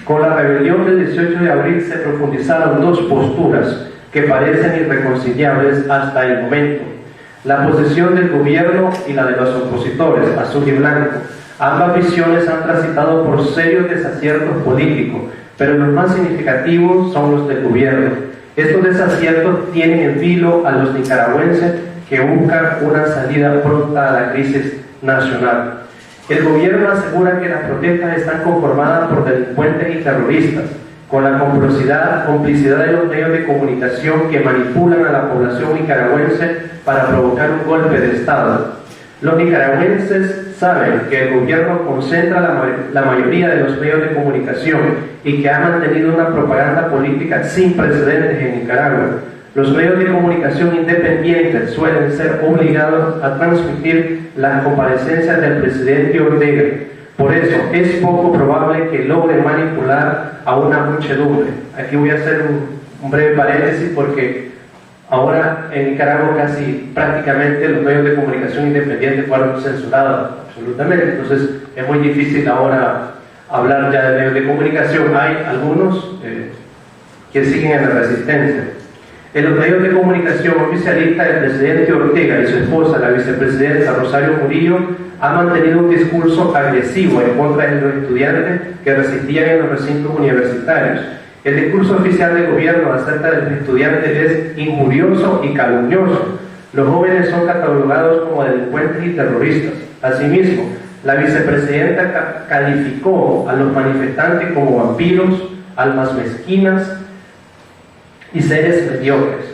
Con la rebelión del 18 de abril se profundizaron dos posturas que parecen irreconciliables hasta el momento: la posición del gobierno y la de los opositores, azul y blanco. Ambas visiones han transitado por serios desaciertos políticos, pero los más significativos son los del gobierno. Estos desaciertos tienen en vilo a los nicaragüenses que buscan una salida pronta a la crisis nacional. El gobierno asegura que las protestas están conformadas por delincuentes y terroristas, con la complicidad de los medios de comunicación que manipulan a la población nicaragüense para provocar un golpe de Estado. Los nicaragüenses saben que el gobierno concentra la mayoría de los medios de comunicación y que ha mantenido una propaganda política sin precedentes en Nicaragua. Los medios de comunicación independientes suelen ser obligados a transmitir las comparecencias del presidente Ortega. Por eso es poco probable que logren manipular a una muchedumbre. Aquí voy a hacer un breve paréntesis porque ahora en Nicaragua casi prácticamente los medios de comunicación independientes fueron censurados absolutamente. Entonces es muy difícil ahora hablar ya de medios de comunicación. Hay algunos que siguen en la resistencia. En los medios de comunicación oficialistas, el presidente Ortega y su esposa, la vicepresidenta Rosario Murillo, han mantenido un discurso agresivo en contra de los estudiantes que resistían en los recintos universitarios. El discurso oficial del gobierno acerca de los estudiantes es injurioso y calumnioso. Los jóvenes son catalogados como delincuentes y terroristas. Asimismo, la vicepresidenta calificó a los manifestantes como vampiros, almas mezquinas y seres mediocres.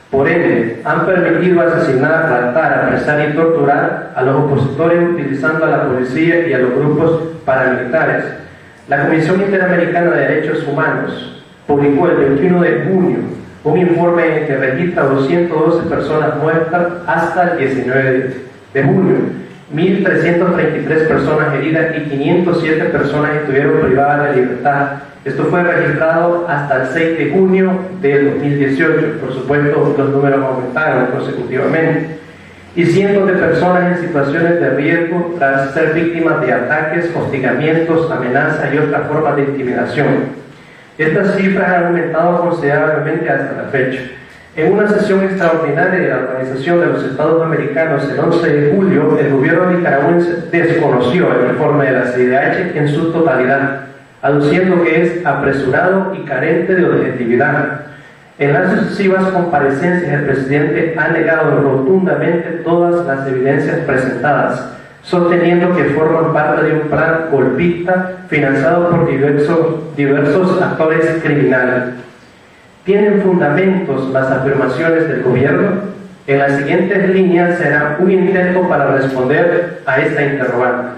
Por ende, han permitido asesinar, raptar, apresar y torturar a los opositores utilizando a la policía y a los grupos paramilitares. La Comisión Interamericana de Derechos Humanos publicó el 21 de junio un informe que registra 212 personas muertas hasta el 19 de junio, 1.333 personas heridas y 507 personas estuvieron privadas de libertad. Esto fue registrado hasta el 6 de junio del 2018. Por supuesto, los números aumentaron consecutivamente. Y cientos de personas en situaciones de riesgo tras ser víctimas de ataques, hostigamientos, amenazas y otras formas de intimidación. Estas cifras han aumentado considerablemente hasta la fecha. En una sesión extraordinaria de la Organización de los Estados Americanos el 11 de julio, el gobierno nicaragüense desconoció el informe de la CIDH en su totalidad, aduciendo que es apresurado y carente de objetividad. En las sucesivas comparecencias, el presidente ha negado rotundamente todas las evidencias presentadas, sosteniendo que forman parte de un plan golpista financiado por diversos actores criminales. ¿Tienen fundamentos las afirmaciones del gobierno? En las siguientes líneas será un intento para responder a esta interrogante.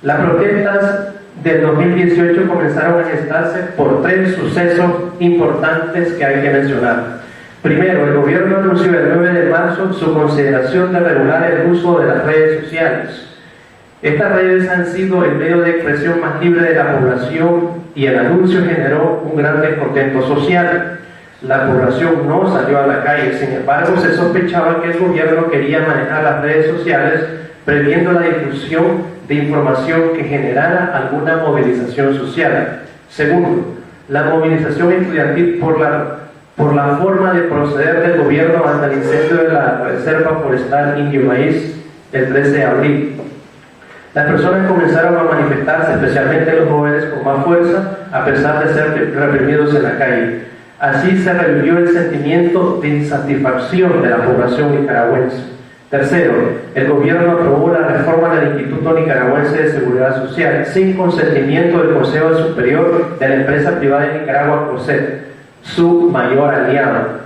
Las protestas del 2018 comenzaron a gestarse por tres sucesos importantes que hay que mencionar. Primero, el gobierno anunció el 9 de marzo su consideración de regular el uso de las redes sociales. Estas redes han sido el medio de expresión más libre de la población y el anuncio generó un gran descontento social. La población no salió a la calle, sin embargo, se sospechaba que el gobierno quería manejar las redes sociales previendo la difusión de información que generara alguna movilización social. Segundo, la movilización estudiantil por la forma de proceder del gobierno ante el incendio de la Reserva Forestal Indio Maíz el 13 de abril. Las personas comenzaron a manifestarse, especialmente los jóvenes, con más fuerza, a pesar de ser reprimidos en la calle. Así se revivió el sentimiento de insatisfacción de la población nicaragüense. Tercero, el gobierno aprobó la reforma del Instituto Nicaragüense de Seguridad Social sin consentimiento del Consejo Superior de la empresa privada de Nicaragua, COSET, su mayor aliado.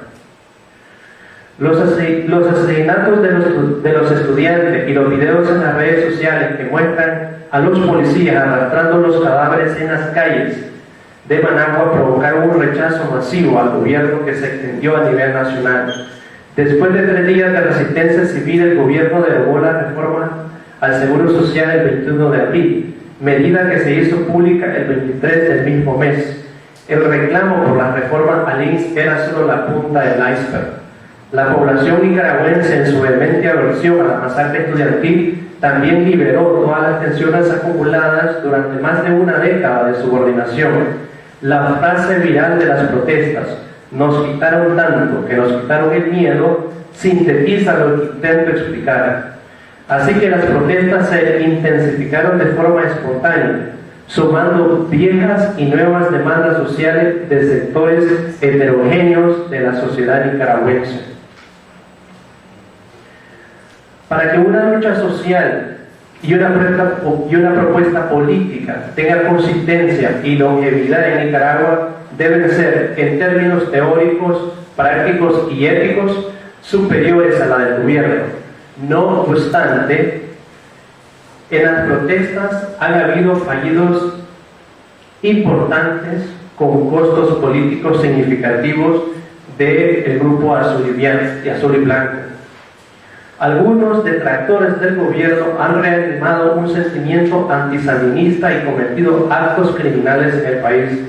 Los asesinatos de los estudiantes y los videos en las redes sociales que muestran a los policías arrastrando los cadáveres en las calles de Managua provocaron un rechazo masivo al gobierno que se extendió a nivel nacional. Después de 3 días de resistencia civil, el gobierno derogó la reforma al Seguro Social el 21 de abril, medida que se hizo pública el 23 del mismo mes. El reclamo por la reforma al INSS era solo la punta del iceberg. La población nicaragüense, en su vehemente aversión a la masacre estudiantil, también liberó todas las tensiones acumuladas durante más de una década de subordinación. La frase viral de las protestas, "nos quitaron tanto que nos quitaron el miedo", sintetiza lo que intento explicar. Así que las protestas se intensificaron de forma espontánea, sumando viejas y nuevas demandas sociales de sectores heterogéneos de la sociedad nicaragüense. Para que una lucha social y una propuesta política tenga consistencia y longevidad en Nicaragua, deben ser, en términos teóricos, prácticos y éticos, superiores a la del gobierno. No obstante, en las protestas han habido fallidos importantes con costos políticos significativos del grupo Azul y Blanco. Algunos detractores del gobierno han reanimado un sentimiento antisandinista y cometido actos criminales en el país.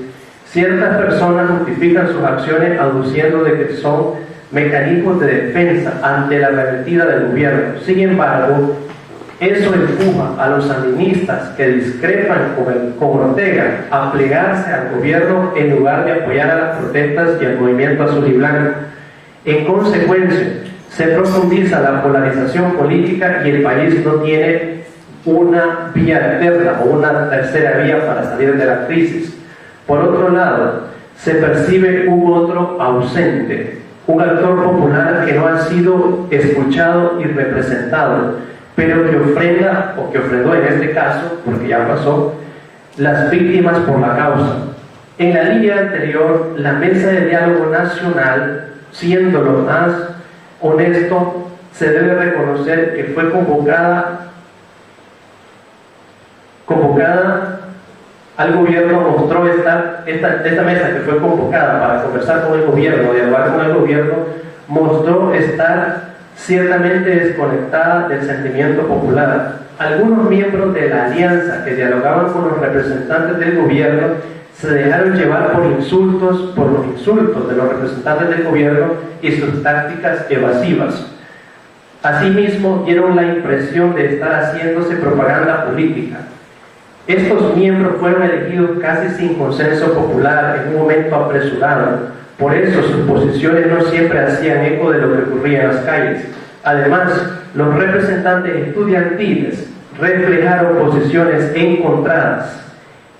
Ciertas personas justifican sus acciones aduciendo de que son mecanismos de defensa ante la arremetida del gobierno. Sin embargo, eso empuja a los sandinistas que discrepan con Ortega a plegarse al gobierno en lugar de apoyar a las protestas y al movimiento Azul y Blanco. En consecuencia, se profundiza la polarización política y el país no tiene una vía alterna o una tercera vía para salir de la crisis. Por otro lado, se percibe un otro ausente, un actor popular que no ha sido escuchado y representado, pero que ofrenda, o que ofrendó en este caso, porque ya pasó, las víctimas por la causa. En la línea anterior, la Mesa de Diálogo Nacional, siendo lo más honesto, se debe reconocer que fue convocada al gobierno, mostró esta mesa que fue convocada para conversar con el gobierno, dialogar con el gobierno, mostró estar ciertamente desconectada del sentimiento popular. Algunos miembros de la alianza que dialogaban con los representantes del gobierno se dejaron llevar por los insultos de los representantes del gobierno y sus tácticas evasivas. Asimismo, dieron la impresión de estar haciéndose propaganda política. Estos miembros fueron elegidos casi sin consenso popular en un momento apresurado. Por eso sus posiciones no siempre hacían eco de lo que ocurría en las calles. Además, los representantes estudiantiles reflejaron posiciones encontradas.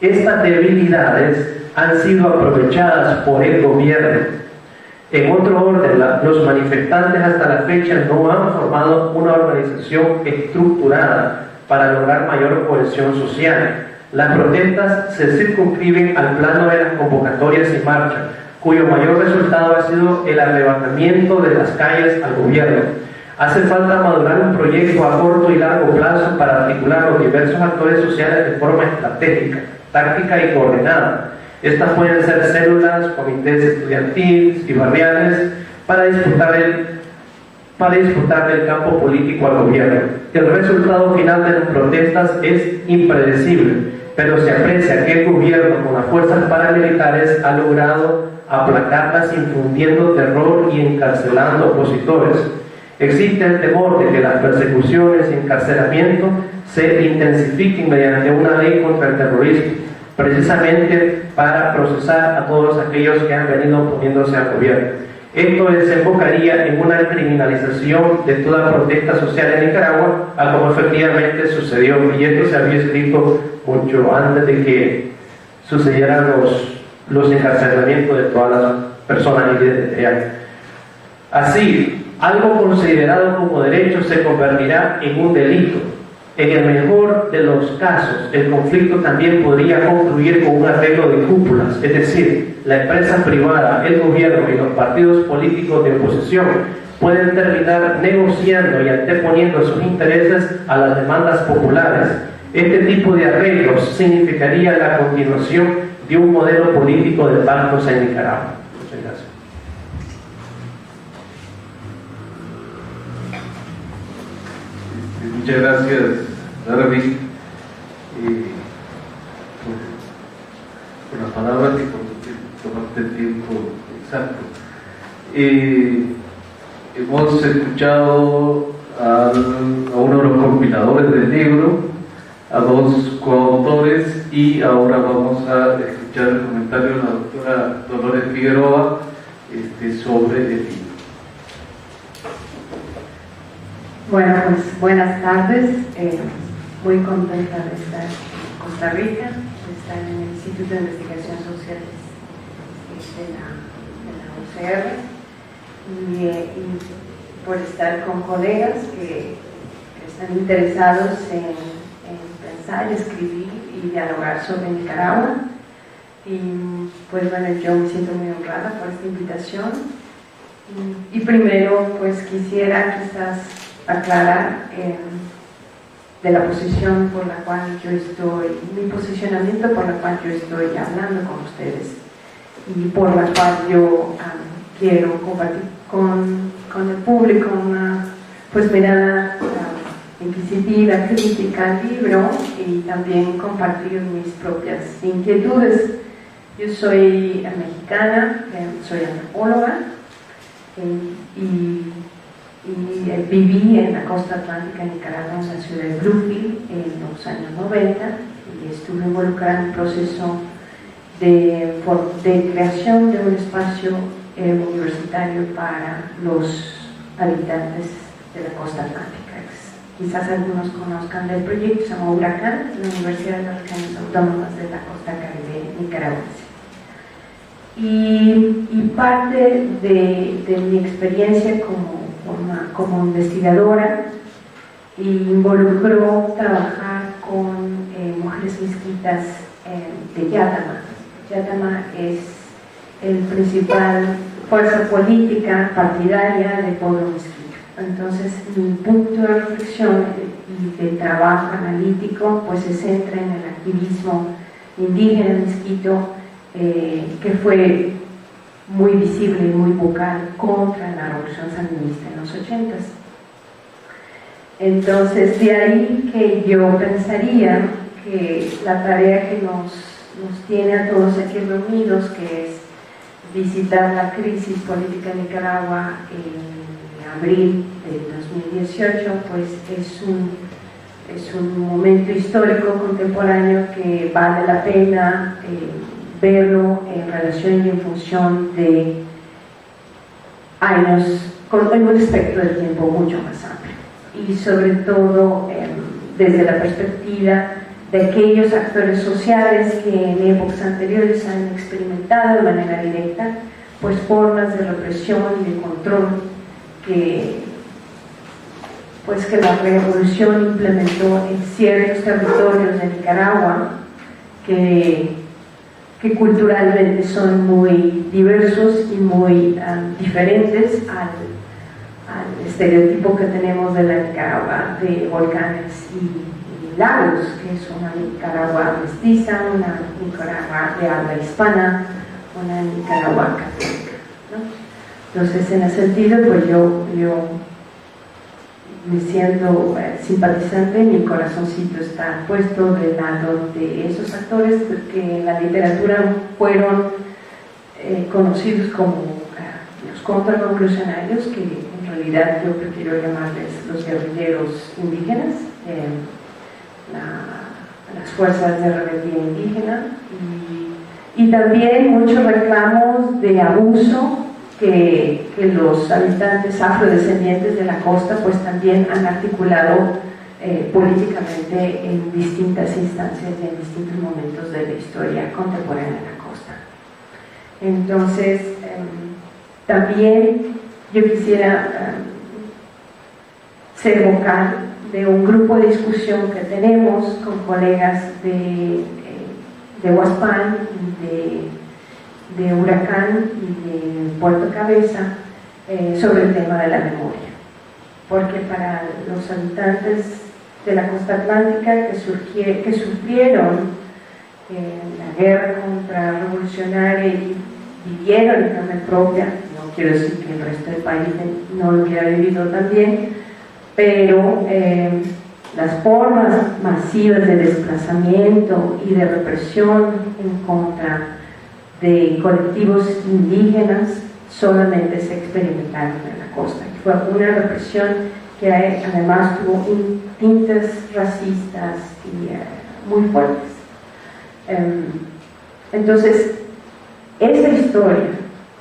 Estas debilidades han sido aprovechadas por el gobierno. En otro orden, los manifestantes hasta la fecha no han formado una organización estructurada para lograr mayor cohesión social. Las protestas se circunscriben al plano de las convocatorias y marchas, cuyo mayor resultado ha sido el arrebatamiento de las calles al gobierno. Hace falta madurar un proyecto a corto y largo plazo para articular los diversos actores sociales de forma estratégica, táctica y coordinada. Estas pueden ser células, comités estudiantiles y barriales para disputar del campo político al gobierno. El resultado final de las protestas es impredecible, pero se aprecia que el gobierno con las fuerzas paramilitares ha logrado aplacarlas infundiendo terror y encarcelando opositores. Existe el temor de que las persecuciones y encarcelamiento se intensifiquen mediante una ley contra el terrorismo, precisamente para procesar a todos aquellos que han venido oponiéndose al gobierno. Esto desembocaría en una criminalización de toda protesta social en Nicaragua, a como efectivamente sucedió, y esto se había escrito mucho antes de que sucedieran los encarcelamientos de todas las personas líderes. Así, algo considerado como derecho se convertirá en un delito. En el mejor de los casos, el conflicto también podría concluir con un arreglo de cúpulas, es decir, la empresa privada, el gobierno y los partidos políticos de oposición pueden terminar negociando y anteponiendo sus intereses a las demandas populares. Este tipo de arreglos significaría la continuación de un modelo político de pactos en Nicaragua. Muchas gracias. Muchas gracias, Darwin, por las palabras y por tomarte el tiempo exacto. hemos escuchado a uno de los compiladores del libro, a dos coautores, y ahora vamos a escuchar el comentario de la doctora Dolores Figueroa sobre el libro. Bueno, pues buenas tardes. Muy contenta de estar en Costa Rica, de estar en el Instituto de Investigación Sociales de la UCR y por estar con colegas que están interesados en pensar, escribir y dialogar sobre Nicaragua. Y pues bueno, yo me siento muy honrada por esta invitación. Y primero pues quisiera quizás aclarar de la posición por la cual yo estoy, mi posicionamiento por la cual yo estoy hablando con ustedes y por la cual yo quiero compartir con el público una pues mirada inquisitiva, crítica al libro y también compartir mis propias inquietudes. Yo soy mexicana, soy antropóloga y viví en la costa atlántica de Nicaragua, en la ciudad de Bluefield, en los años 90, y estuve involucrada en el proceso de creación de un espacio universitario para los habitantes de la costa atlántica. Quizás algunos conozcan del proyecto, se llama Huracán, la Universidad de las Regiones Autónomas de la Costa Caribe nicaragüense. Y parte de mi experiencia como investigadora involucró trabajar con mujeres mezquitas de Yatama. Yatama es el principal fuerza política partidaria del pueblo mezquito. Entonces mi punto de reflexión y de trabajo analítico pues se centra en el activismo indígena mezquito que fue muy visible y muy vocal contra la revolución sandinista en los 80s. Entonces, de ahí que yo pensaría que la tarea que nos tiene a todos aquí reunidos, que es visitar la crisis política en Nicaragua en abril de 2018, pues es un momento histórico contemporáneo que vale la pena verlo en relación y en función de años, en un espectro de tiempo mucho más amplio y sobre todo desde la perspectiva de aquellos actores sociales que en épocas anteriores han experimentado de manera directa pues formas de represión y de control que la revolución implementó en ciertos territorios de Nicaragua que culturalmente son muy diversos y muy diferentes al estereotipo que tenemos de la Nicaragua de volcanes y lagos, que es una Nicaragua mestiza, una Nicaragua de habla hispana, una Nicaragua católica, ¿no? Entonces, en ese sentido, pues yo me siento simpatizante, mi corazoncito está puesto del lado de esos actores que en la literatura fueron conocidos como los contrarrevolucionarios, que en realidad yo prefiero llamarles los guerrilleros indígenas, las fuerzas de rebeldía indígena, y también muchos reclamos de abuso que los habitantes afrodescendientes de la costa pues también han articulado políticamente en distintas instancias y en distintos momentos de la historia contemporánea de la costa. Entonces, también yo quisiera ser vocal de un grupo de discusión que tenemos con colegas de Huaspán y de Huracán y de Puerto Cabeza sobre el tema de la memoria, porque para los habitantes de la costa atlántica que sufrieron la guerra contrarrevolucionaria y vivieron en carne propia, no quiero decir que el resto del país no lo hubiera vivido también, pero las formas masivas de desplazamiento y de represión en contra de colectivos indígenas solamente se experimentaron en la costa, que fue una represión que además tuvo tintes racistas y muy fuertes. Entonces, esa historia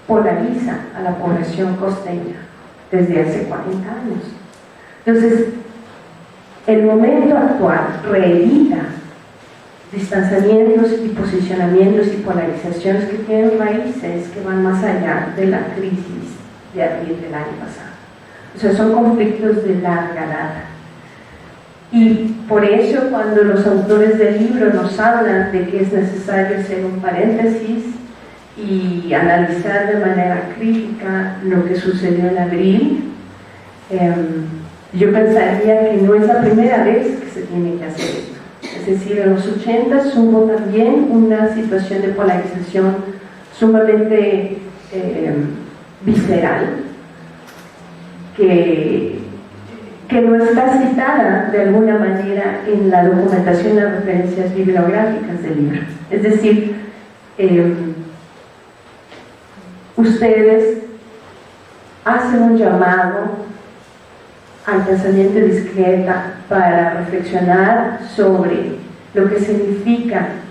polariza a la población costeña desde hace 40 años. Entonces, el momento actual reedita distanciamientos y posicionamientos y polarizaciones que tienen raíces que van más allá de la crisis de abril del año pasado. O sea, son conflictos de larga data. Y por eso cuando los autores del libro nos hablan de que es necesario hacer un paréntesis y analizar de manera crítica lo que sucedió en abril, yo pensaría que no es la primera vez que se tiene que hacer esto. Es decir, en los 80 hubo también una situación de polarización sumamente visceral, que no está citada de alguna manera en la documentación de referencias bibliográficas del libro. Es decir, ustedes hacen un llamado al pensamiento de izquierda para reflexionar sobre lo que significan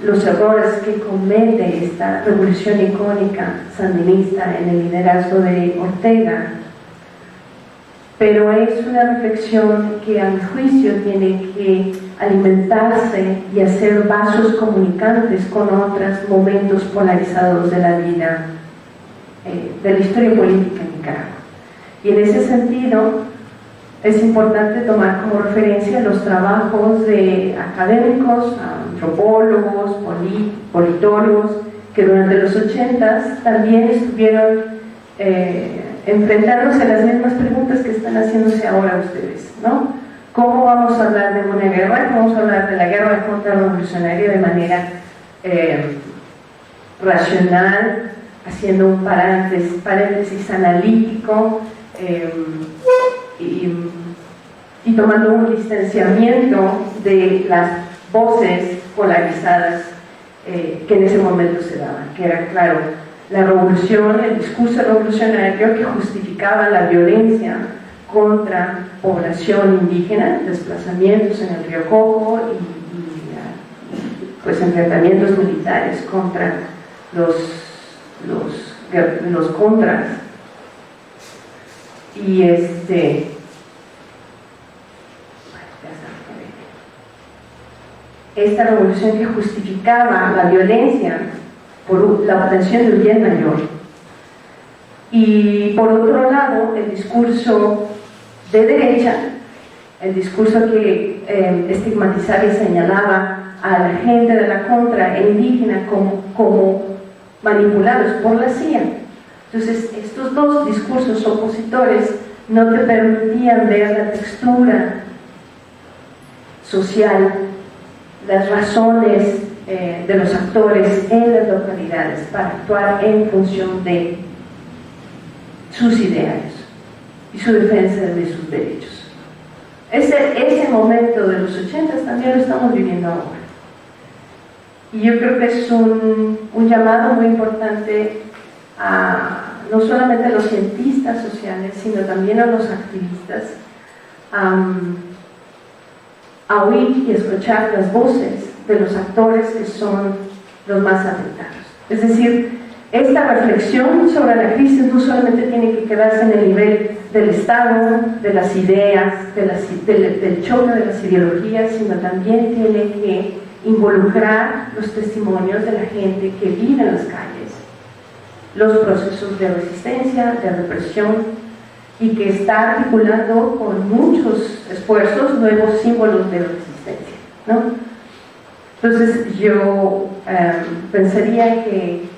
los errores que comete esta revolución icónica sandinista en el liderazgo de Ortega, pero es una reflexión que a mi juicio tiene que alimentarse y hacer vasos comunicantes con otros momentos polarizados de la vida, de la historia política en Nicaragua. Y en ese sentido es importante tomar como referencia los trabajos de académicos, antropólogos, politólogos, que durante los 80 también estuvieron enfrentándose a las mismas preguntas que están haciéndose ahora ustedes, ¿no? ¿Cómo vamos a hablar de una guerra? ¿Cómo vamos a hablar de la guerra contrarrevolucionaria de manera racional, haciendo un paréntesis analítico y tomando un distanciamiento de las voces polarizadas que en ese momento se daban, que era, claro, la revolución, el discurso revolucionario que justificaba la violencia contra población indígena, desplazamientos en el río Coco y pues enfrentamientos militares contra los contras. Y esta revolución que justificaba la violencia por la obtención de un bien mayor. Y por otro lado, el discurso de derecha, el discurso que estigmatizaba y señalaba a la gente de la contra e indígena como manipulados por la CIA. Entonces, estos dos discursos opositores no te permitían ver la textura social, las razones de los actores en las localidades para actuar en función de sus ideales y su defensa de sus derechos. Ese momento de los 80 también lo estamos viviendo ahora. Y yo creo que es un llamado muy importante no solamente a los cientistas sociales, sino también a los activistas, a oír y escuchar las voces de los actores que son los más afectados. Es decir, esta reflexión sobre la crisis no solamente tiene que quedarse en el nivel del Estado, de las ideas, del choque de las ideologías, sino también tiene que involucrar los testimonios de la gente que vive en las calles, los procesos de resistencia, de represión, y que está articulando con muchos esfuerzos nuevos símbolos de resistencia, ¿no? Entonces yo pensaría que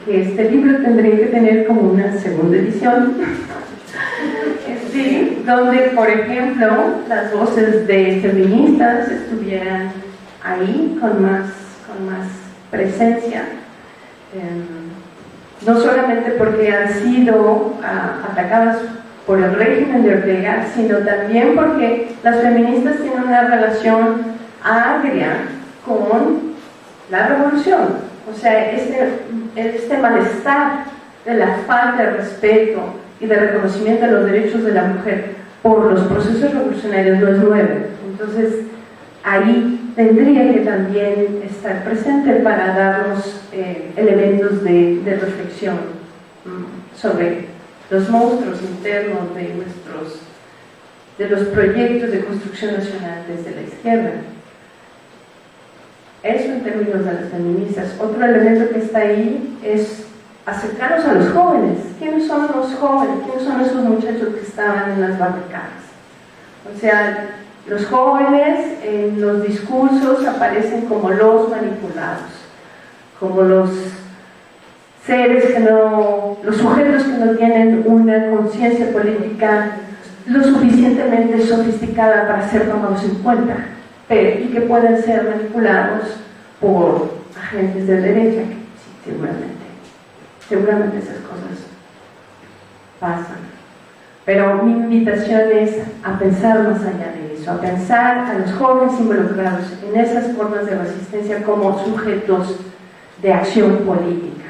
este libro tendría que tener como una segunda edición, sí, donde por ejemplo las voces de feministas estuvieran ahí con más presencia, no solamente porque han sido atacadas por el régimen de Ortega, sino también porque las feministas tienen una relación agria con la revolución. O sea, este malestar de la falta de respeto y de reconocimiento de los derechos de la mujer por los procesos revolucionarios no es nuevo. Entonces, ahí tendría que también estar presente para darnos elementos de reflexión sobre los monstruos internos de los proyectos de construcción nacional desde la izquierda. Eso en términos de las feministas. Otro elemento que está ahí es acercarnos a los jóvenes. ¿Quiénes son los jóvenes? ¿Quiénes son esos muchachos que estaban en las barricadas? O sea, los jóvenes en los discursos aparecen como los manipulados, como los seres los sujetos que no tienen una conciencia política lo suficientemente sofisticada para ser tomados en cuenta, y que pueden ser manipulados por agentes de derecha, que sí, seguramente esas cosas pasan. Pero mi invitación es a pensar más allá de eso, a pensar a los jóvenes involucrados en esas formas de resistencia como sujetos de acción política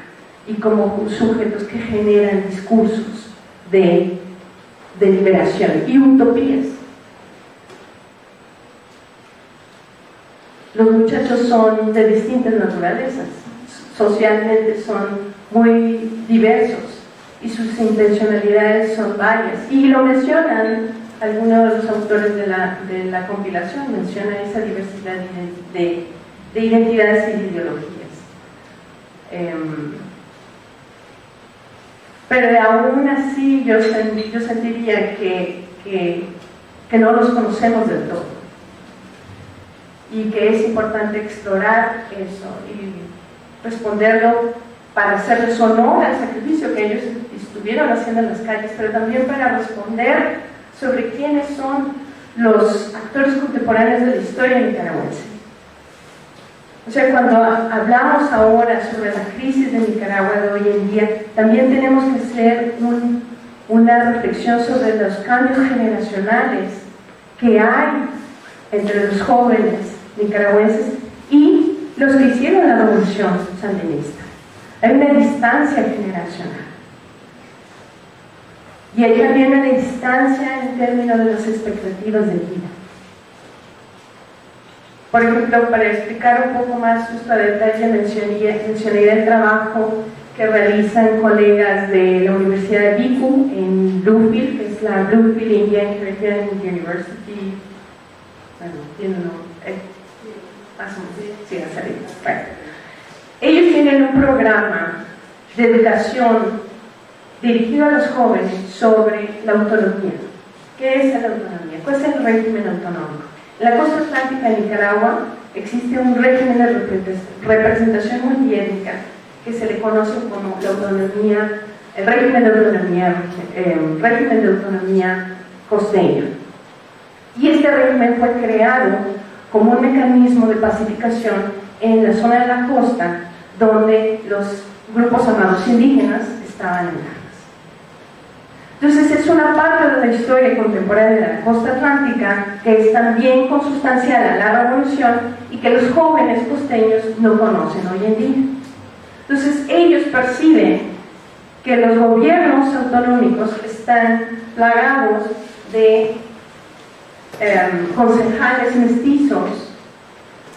y como sujetos que generan discursos de liberación y utopías. Los muchachos son de distintas naturalezas, socialmente son muy diversos y sus intencionalidades son varias, y lo mencionan algunos de los autores de la compilación, mencionan esa diversidad de identidades y de ideologías. Pero aún así yo sentiría que no los conocemos del todo y que es importante explorar eso y responderlo para hacerles honor al sacrificio que ellos estuvieron haciendo en las calles, pero también para responder sobre quiénes son los actores contemporáneos de la historia nicaragüense. O sea, cuando hablamos ahora sobre la crisis de Nicaragua de hoy en día, también tenemos que hacer una reflexión sobre los cambios generacionales que hay entre los jóvenes nicaragüenses y los que hicieron la revolución sandinista. Hay una distancia generacional. Y hay también una distancia en términos de las expectativas de vida. Por ejemplo, para explicar un poco más justo a detalle, mencionaría el trabajo que realizan colegas de la Universidad de BICU en Bluefield, que es la Bluefield Indian Caribbean University. Bueno, tiene un nombre. Sí, bueno. Ellos tienen un programa de educación dirigido a los jóvenes sobre la autonomía. ¿Qué es la autonomía? ¿Cuál es el régimen autonómico? En la costa atlántica de Nicaragua existe un régimen de representación multiétnica que se le conoce como la autonomía, el régimen de autonomía costeño. Y este régimen fue creado como un mecanismo de pacificación en la zona de la costa donde los grupos armados indígenas estaban en armas. Entonces es una parte de la historia contemporánea de la costa atlántica que es también consustancial a la revolución y que los jóvenes costeños no conocen hoy en día. Entonces ellos perciben que los gobiernos autonómicos están plagados de concejales mestizos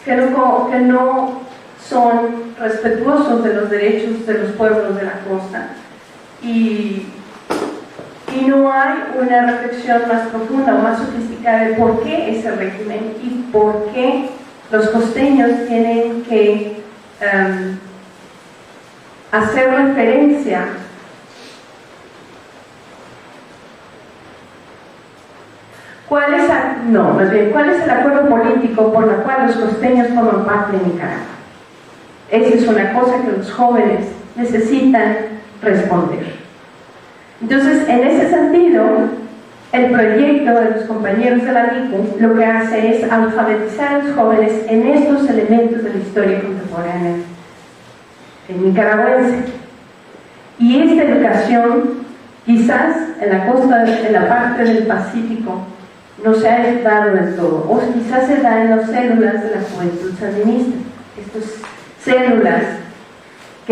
que no son respetuosos de los derechos de los pueblos de la costa y no hay una reflexión más profunda o más sofisticada de por qué ese régimen y por qué los costeños tienen que hacer referencia ¿cuál es el acuerdo político por el cual los costeños forman parte de Nicaragua? Esa es una cosa que los jóvenes necesitan responder. Entonces, en ese sentido, el proyecto de los compañeros de la BICU lo que hace es alfabetizar a los jóvenes en estos elementos de la historia contemporánea nicaragüense. Y esta educación, quizás en la parte del Pacífico, no se ha dado del todo, o quizás se da en las células de la juventud sandinista, estas células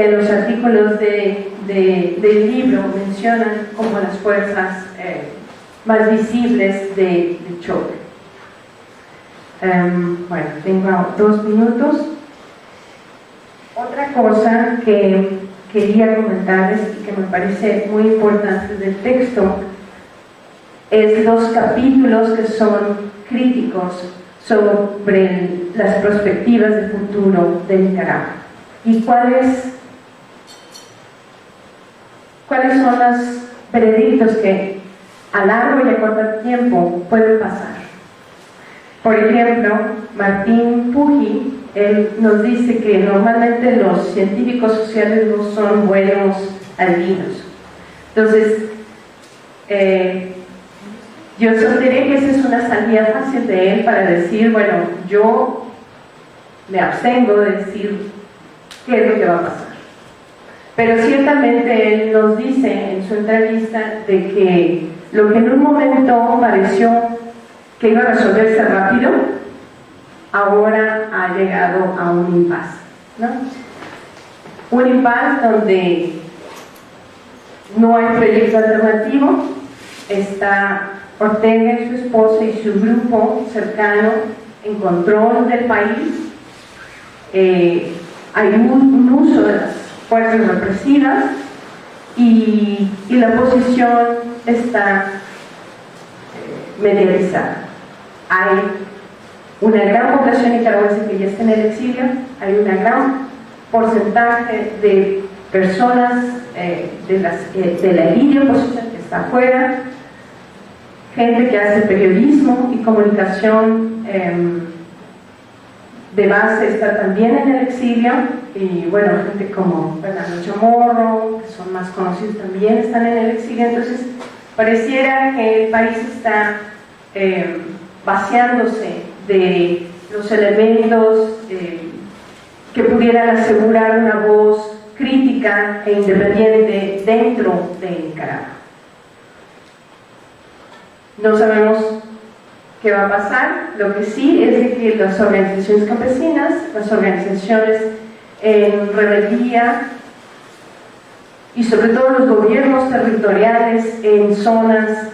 que los artículos del libro mencionan como las fuerzas más visibles de choque. Bueno, tengo 2 minutos. Otra cosa que quería comentarles y que me parece muy importante del texto es los capítulos que son críticos sobre las perspectivas de futuro de Nicaragua y cuáles son los veredictos que a largo y a corto tiempo pueden pasar. Por ejemplo, Martín Puji, él nos dice que normalmente los científicos sociales no son buenos adivinos. Entonces, yo sostendré que esa es una salida fácil de él para decir, bueno, yo me abstengo de decir qué es lo que va a pasar. Pero ciertamente él nos dice en su entrevista de que lo que en un momento pareció que iba a resolverse rápido, ahora ha llegado a un impasse, ¿no? Un impasse donde no hay proyecto alternativo, está Ortega y su esposa y su grupo cercano en control del país, hay un uso de las fuerzas represivas y la oposición está mediatizada. Hay una gran población nicaragüense que ya está en el exilio, hay un gran porcentaje de personas de la élite oposición que está afuera, gente que hace periodismo y comunicación de base está también en el exilio, y bueno, gente como Fernando Chamorro, que son más conocidos, también están en el exilio. Entonces pareciera que el país está vaciándose de los elementos que pudieran asegurar una voz crítica e independiente dentro de Nicaragua. No sabemos qué va a pasar. Lo que sí es de que las organizaciones campesinas, las organizaciones en rebeldía y sobre todo los gobiernos territoriales en zonas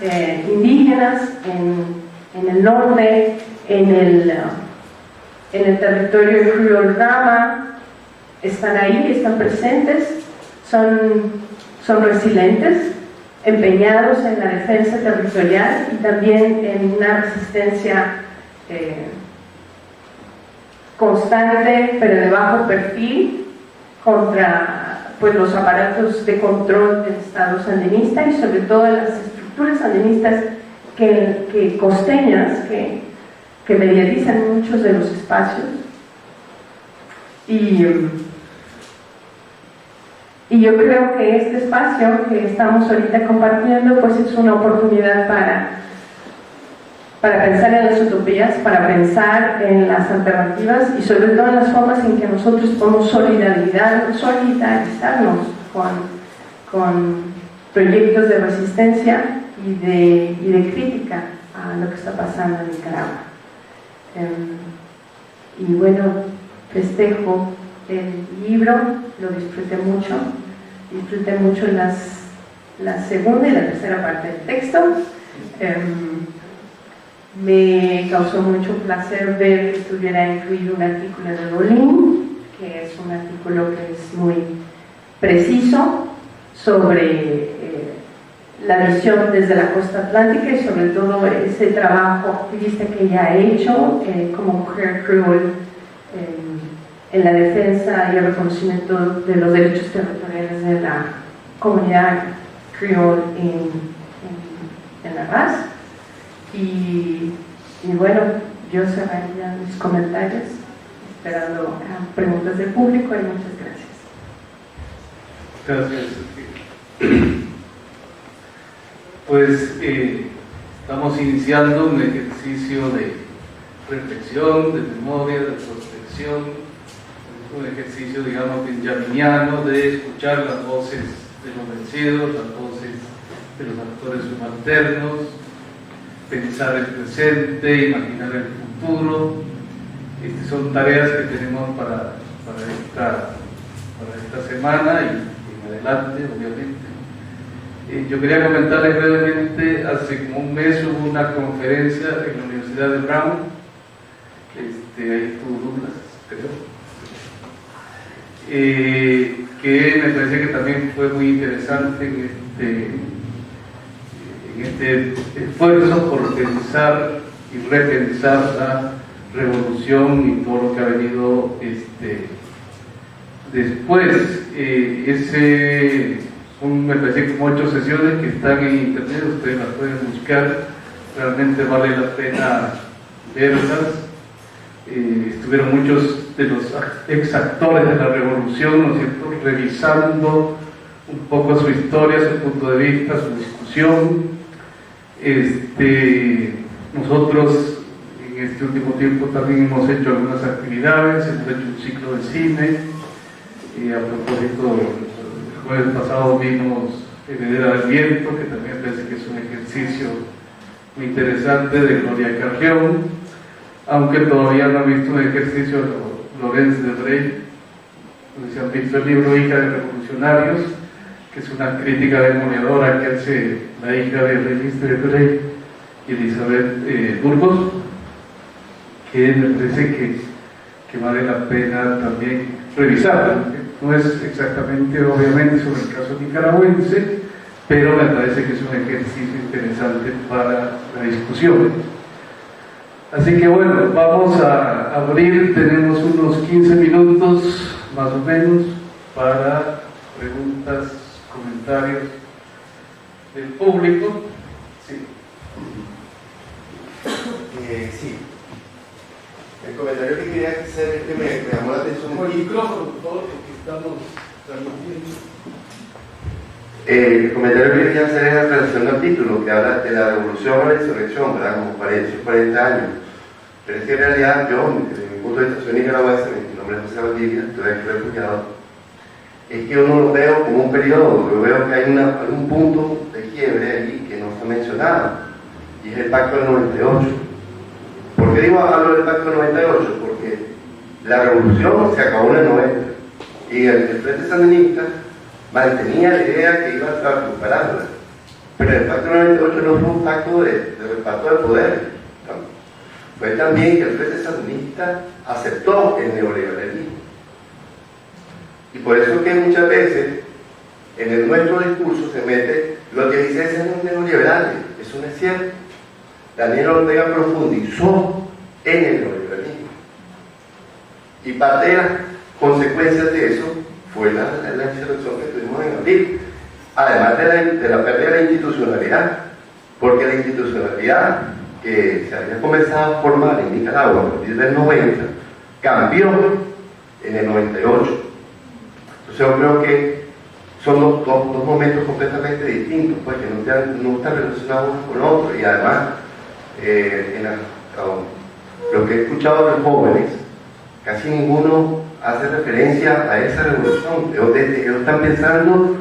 indígenas, en el norte, en el territorio de Creole Rama, están ahí, están presentes, son resilientes, empeñados en la defensa territorial y también en una resistencia constante pero de bajo perfil contra pues, los aparatos de control del Estado sandinista y sobre todo las estructuras sandinistas costeñas que mediatizan muchos de los espacios. Y yo creo que este espacio que estamos ahorita compartiendo pues es una oportunidad para pensar en las utopías, para pensar en las alternativas y sobre todo en las formas en que nosotros podemos solidarizarnos con proyectos de resistencia y de crítica a lo que está pasando en Nicaragua. Y bueno, festejo el libro, lo disfruté mucho la segunda y la tercera parte del texto. Me causó mucho placer ver que estuviera incluido un artículo de Bolín, que es un artículo que es muy preciso sobre la visión desde la costa atlántica y sobre todo ese trabajo activista que ella ha hecho como mujer creole en la defensa y el reconocimiento de los derechos territoriales de la comunidad creole en la RAS. Y bueno, yo cerraría mis comentarios esperando preguntas del público y muchas gracias. Gracias. Pues estamos iniciando un ejercicio de reflexión, de memoria, de prospección, un ejercicio, digamos, benjaminiano de escuchar las voces de los vencidos, las voces de los actores subalternos, pensar el presente, imaginar el futuro. Son tareas que tenemos para esta para esta semana y en adelante, obviamente. Yo quería comentarles brevemente, hace como un mes hubo una conferencia en la Universidad de Brown, ahí estuvo Douglas, creo, que me parece que también fue muy interesante en este esfuerzo por pensar y repensar la revolución y todo lo que ha venido después. Me parece como 8 sesiones que están en internet, ustedes las pueden buscar, realmente vale la pena verlas. Estuvieron muchos de los ex actores de la revolución, ¿no es cierto?, revisando un poco su historia, su punto de vista, su discusión. Nosotros en este último tiempo también hemos hecho algunas actividades, hemos hecho un ciclo de cine, a propósito, el jueves pasado vimos Heredera del Viento, que también parece que es un ejercicio muy interesante, de Gloria Carrión, aunque todavía no he visto un ejercicio de Lorenz de Rey. No sé si han visto el libro Hija de Revolucionarios, que es una crítica demoledora que hace la hija de Renis de Rey y Elizabeth Burgos, que me parece que vale la pena también revisar. No es exactamente, obviamente, sobre el caso nicaragüense, pero me parece que es un ejercicio interesante para la discusión. Así que bueno, vamos a abrir, tenemos unos 15 minutos más o menos para preguntas, comentarios del público. Sí. Sí. El comentario que quería hacer es que me llamó la atención. Con el micrófono, por favor, porque estamos transmitiendo. El comentario que quería hacer es en relación al título, que habla de la revolución o la insurrección, ¿verdad? Como 40 años. Pero es que en realidad yo, desde mi punto de vista, soy nicaragüense, mi nombre es José Valdivia, estoy aquí refugiado, es que yo no lo veo como un periodo, yo veo que hay un punto de quiebre ahí que no está mencionado, y es el Pacto del 98. ¿Por qué hablo del Pacto del 98? Porque la revolución se acabó en el 90, y el Frente Sandinista mantenía la idea que iba a recuperarla, pero el Pacto del 98 no fue un pacto de reparto de poder, ¿no? Fue también que el Frente Sandinista aceptó el neoliberalismo. Y por eso que muchas veces en nuestro discurso se mete los 16 años neoliberales. Eso no es cierto. Daniel Ortega profundizó en el neoliberalismo. Y parte de las consecuencias de eso fue la insurrección que tuvimos en abril. Además de la pérdida de la institucionalidad. Porque la institucionalidad que se había comenzado a formar en Nicaragua a partir del 90 cambió en el 98. Entonces yo creo que son dos momentos completamente distintos, pues, que no están relacionados uno con otro. Y además lo que he escuchado de los jóvenes, casi ninguno hace referencia a esa revolución. Ellos están pensando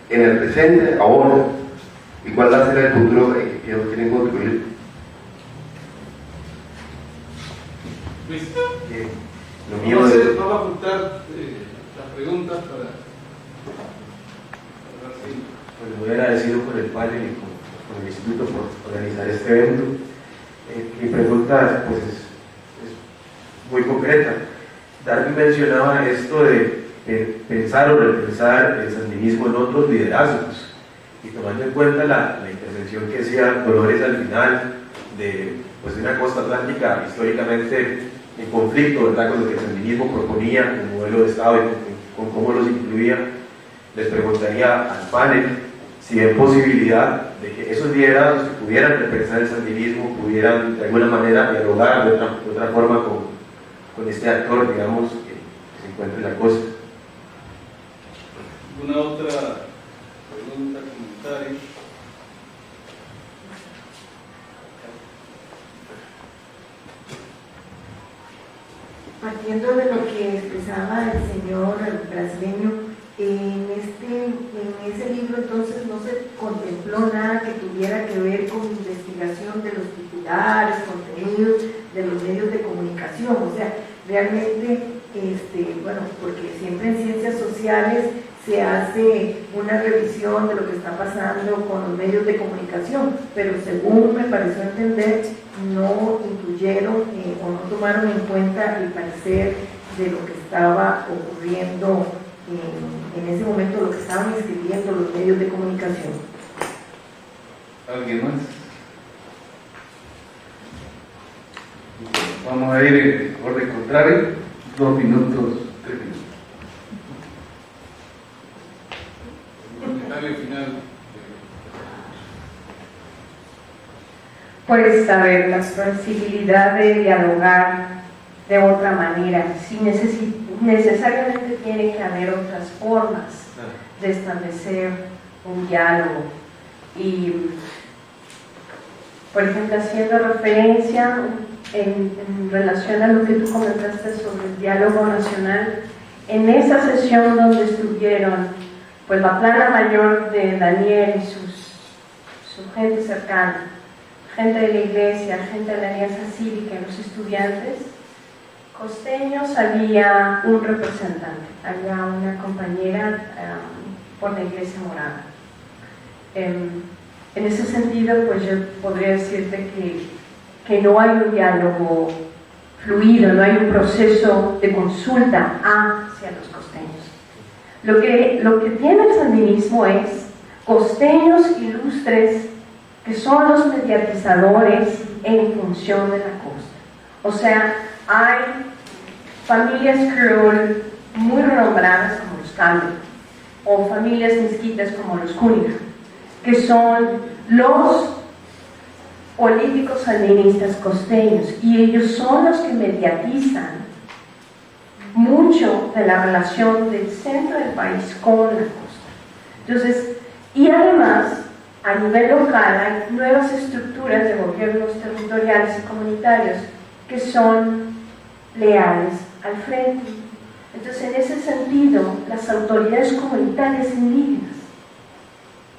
en el presente, ahora, y cuál va a ser el futuro que ellos quieren construir. Luis, Lo mío es... vamos a apuntar las preguntas para Pues muy agradecido con el panel y con el Instituto por organizar este evento. Mi pregunta pues, es muy concreta. Darwin mencionaba esto de pensar o repensar el sandinismo en otros liderazgos, y tomando en cuenta la intervención que hacía Dolores al final de una costa atlántica históricamente en conflicto, ¿verdad?, con lo que el sandinismo proponía como modelo de Estado y con cómo los incluía. Les preguntaría al panel si ven posibilidad de que esos liderazgos que pudieran repensar el sandinismo pudieran de alguna manera dialogar de otra forma con este actor, digamos, que se encuentra en la costa. ¿Alguna otra pregunta, comentario? Partiendo de lo que expresaba el señor brasileño, en ese libro entonces no se contempló nada que tuviera que ver con investigación de los titulares, contenidos de los medios de comunicación. O sea, Realmente, bueno, porque siempre en ciencias sociales se hace una revisión de lo que está pasando con los medios de comunicación, pero según me pareció entender, no incluyeron o no tomaron en cuenta el parecer de lo que estaba ocurriendo en ese momento, lo que estaban escribiendo los medios de comunicación. ¿Alguien más? Vamos a ir en orden contrario, 2 minutos, 3 minutos. Comentario final. Pues, a ver, la posibilidad de dialogar de otra manera, si necesariamente tiene que haber otras formas de establecer un diálogo. Y, por ejemplo, haciendo referencia en relación a lo que tú comentaste sobre el diálogo nacional, en esa sesión donde estuvieron pues la plana mayor de Daniel y su gente cercana, gente de la iglesia, gente de la alianza cívica y los estudiantes costeños, había un representante, había una compañera por la iglesia morada. En ese sentido, pues yo podría decirte que no hay un diálogo fluido, no hay un proceso de consulta hacia los costeños. Lo que tiene el sandinismo es costeños ilustres que son los mediatizadores en función de la costa. O sea, hay familias creol muy renombradas como los Campbell o familias mezquitas como los Cunningham, que son los políticos sandinistas costeños, y ellos son los que mediatizan mucho de la relación del centro del país con la costa. Entonces, y además, a nivel local hay nuevas estructuras de gobiernos territoriales y comunitarios que son leales al frente. Entonces, en ese sentido, las autoridades comunitarias indígenas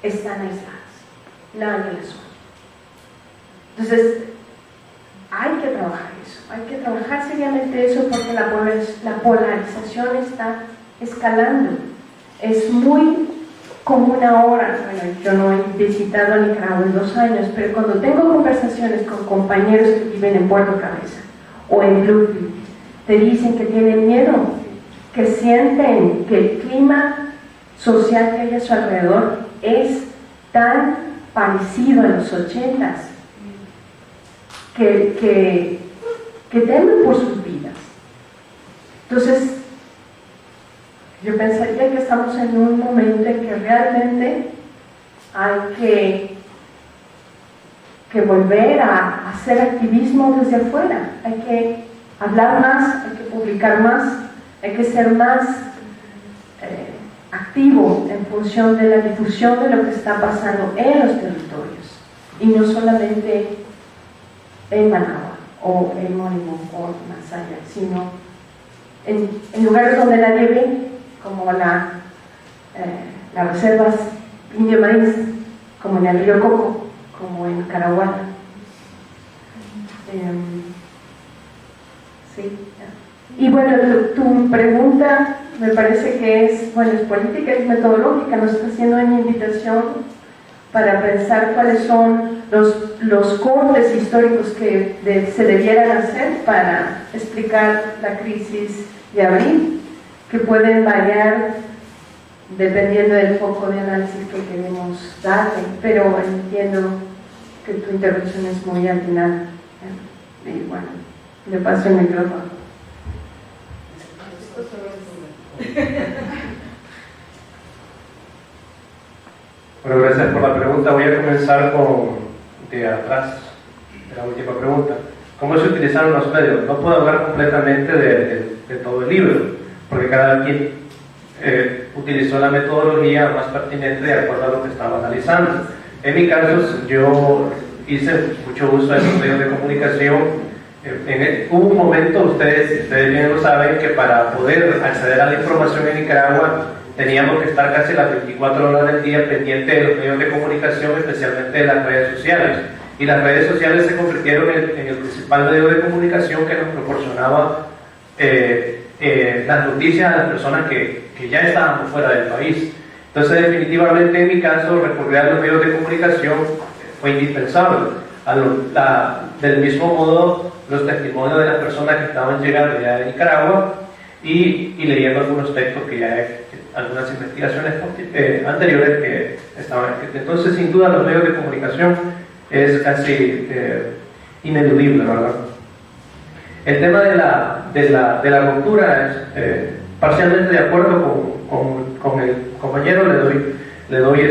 están aisladas, nadie las oye. Entonces, hay que trabajar eso, hay que trabajar seriamente eso, porque la polarización está escalando. Es muy común ahora, bueno, yo no he visitado a Nicaragua en 2 años, pero cuando tengo conversaciones con compañeros que viven en Puerto Cabeza o en Bluefield, te dicen que tienen miedo, que sienten que el clima social que hay a su alrededor es tan parecido a los 80s, que temen por sus vidas. Entonces, yo pensaría que estamos en un momento en que realmente hay que volver a hacer activismo desde afuera. Hay que hablar más, hay que publicar más, hay que ser más activo en función de la difusión de lo que está pasando en los territorios, y no solamente en Managua o en Mónimo o más allá, sino en lugares donde nadie ve, como las reservas Indio Maíz, como en el río Coco, como en Caraguana. Sí. Y bueno, tu pregunta me parece que es, bueno, es política, es metodológica, nos está haciendo una invitación para pensar cuáles son los cortes históricos que se debieran hacer para explicar la crisis de abril, que pueden variar dependiendo del foco de análisis que queremos darle, pero entiendo que tu intervención es muy atinada. Y bueno, le paso el micrófono. Bueno, gracias por la pregunta. Voy a comenzar de atrás, de la última pregunta. ¿Cómo se utilizaron los medios? No puedo hablar completamente de todo el libro, porque cada quien utilizó la metodología más pertinente de acuerdo a lo que estaba analizando. En mi caso, yo hice mucho uso de los medios de comunicación. Hubo un momento, ustedes bien lo saben, que para poder acceder a la información en Nicaragua teníamos que estar casi las 24 horas del día pendientes de los medios de comunicación, especialmente de las redes sociales. Y las redes sociales se convirtieron en el principal medio de comunicación que nos proporcionaba las noticias a las personas que ya estaban fuera del país. Entonces, definitivamente en mi caso, recurrir a los medios de comunicación fue indispensable. Del mismo modo, los testimonios de las personas que estaban llegando ya de Nicaragua y leyendo algunos textos algunas investigaciones anteriores que estaban escritas. Entonces, sin duda, los medios de comunicación es casi ineludible, ¿verdad? El tema de la ruptura es parcialmente de acuerdo con el compañero, le doy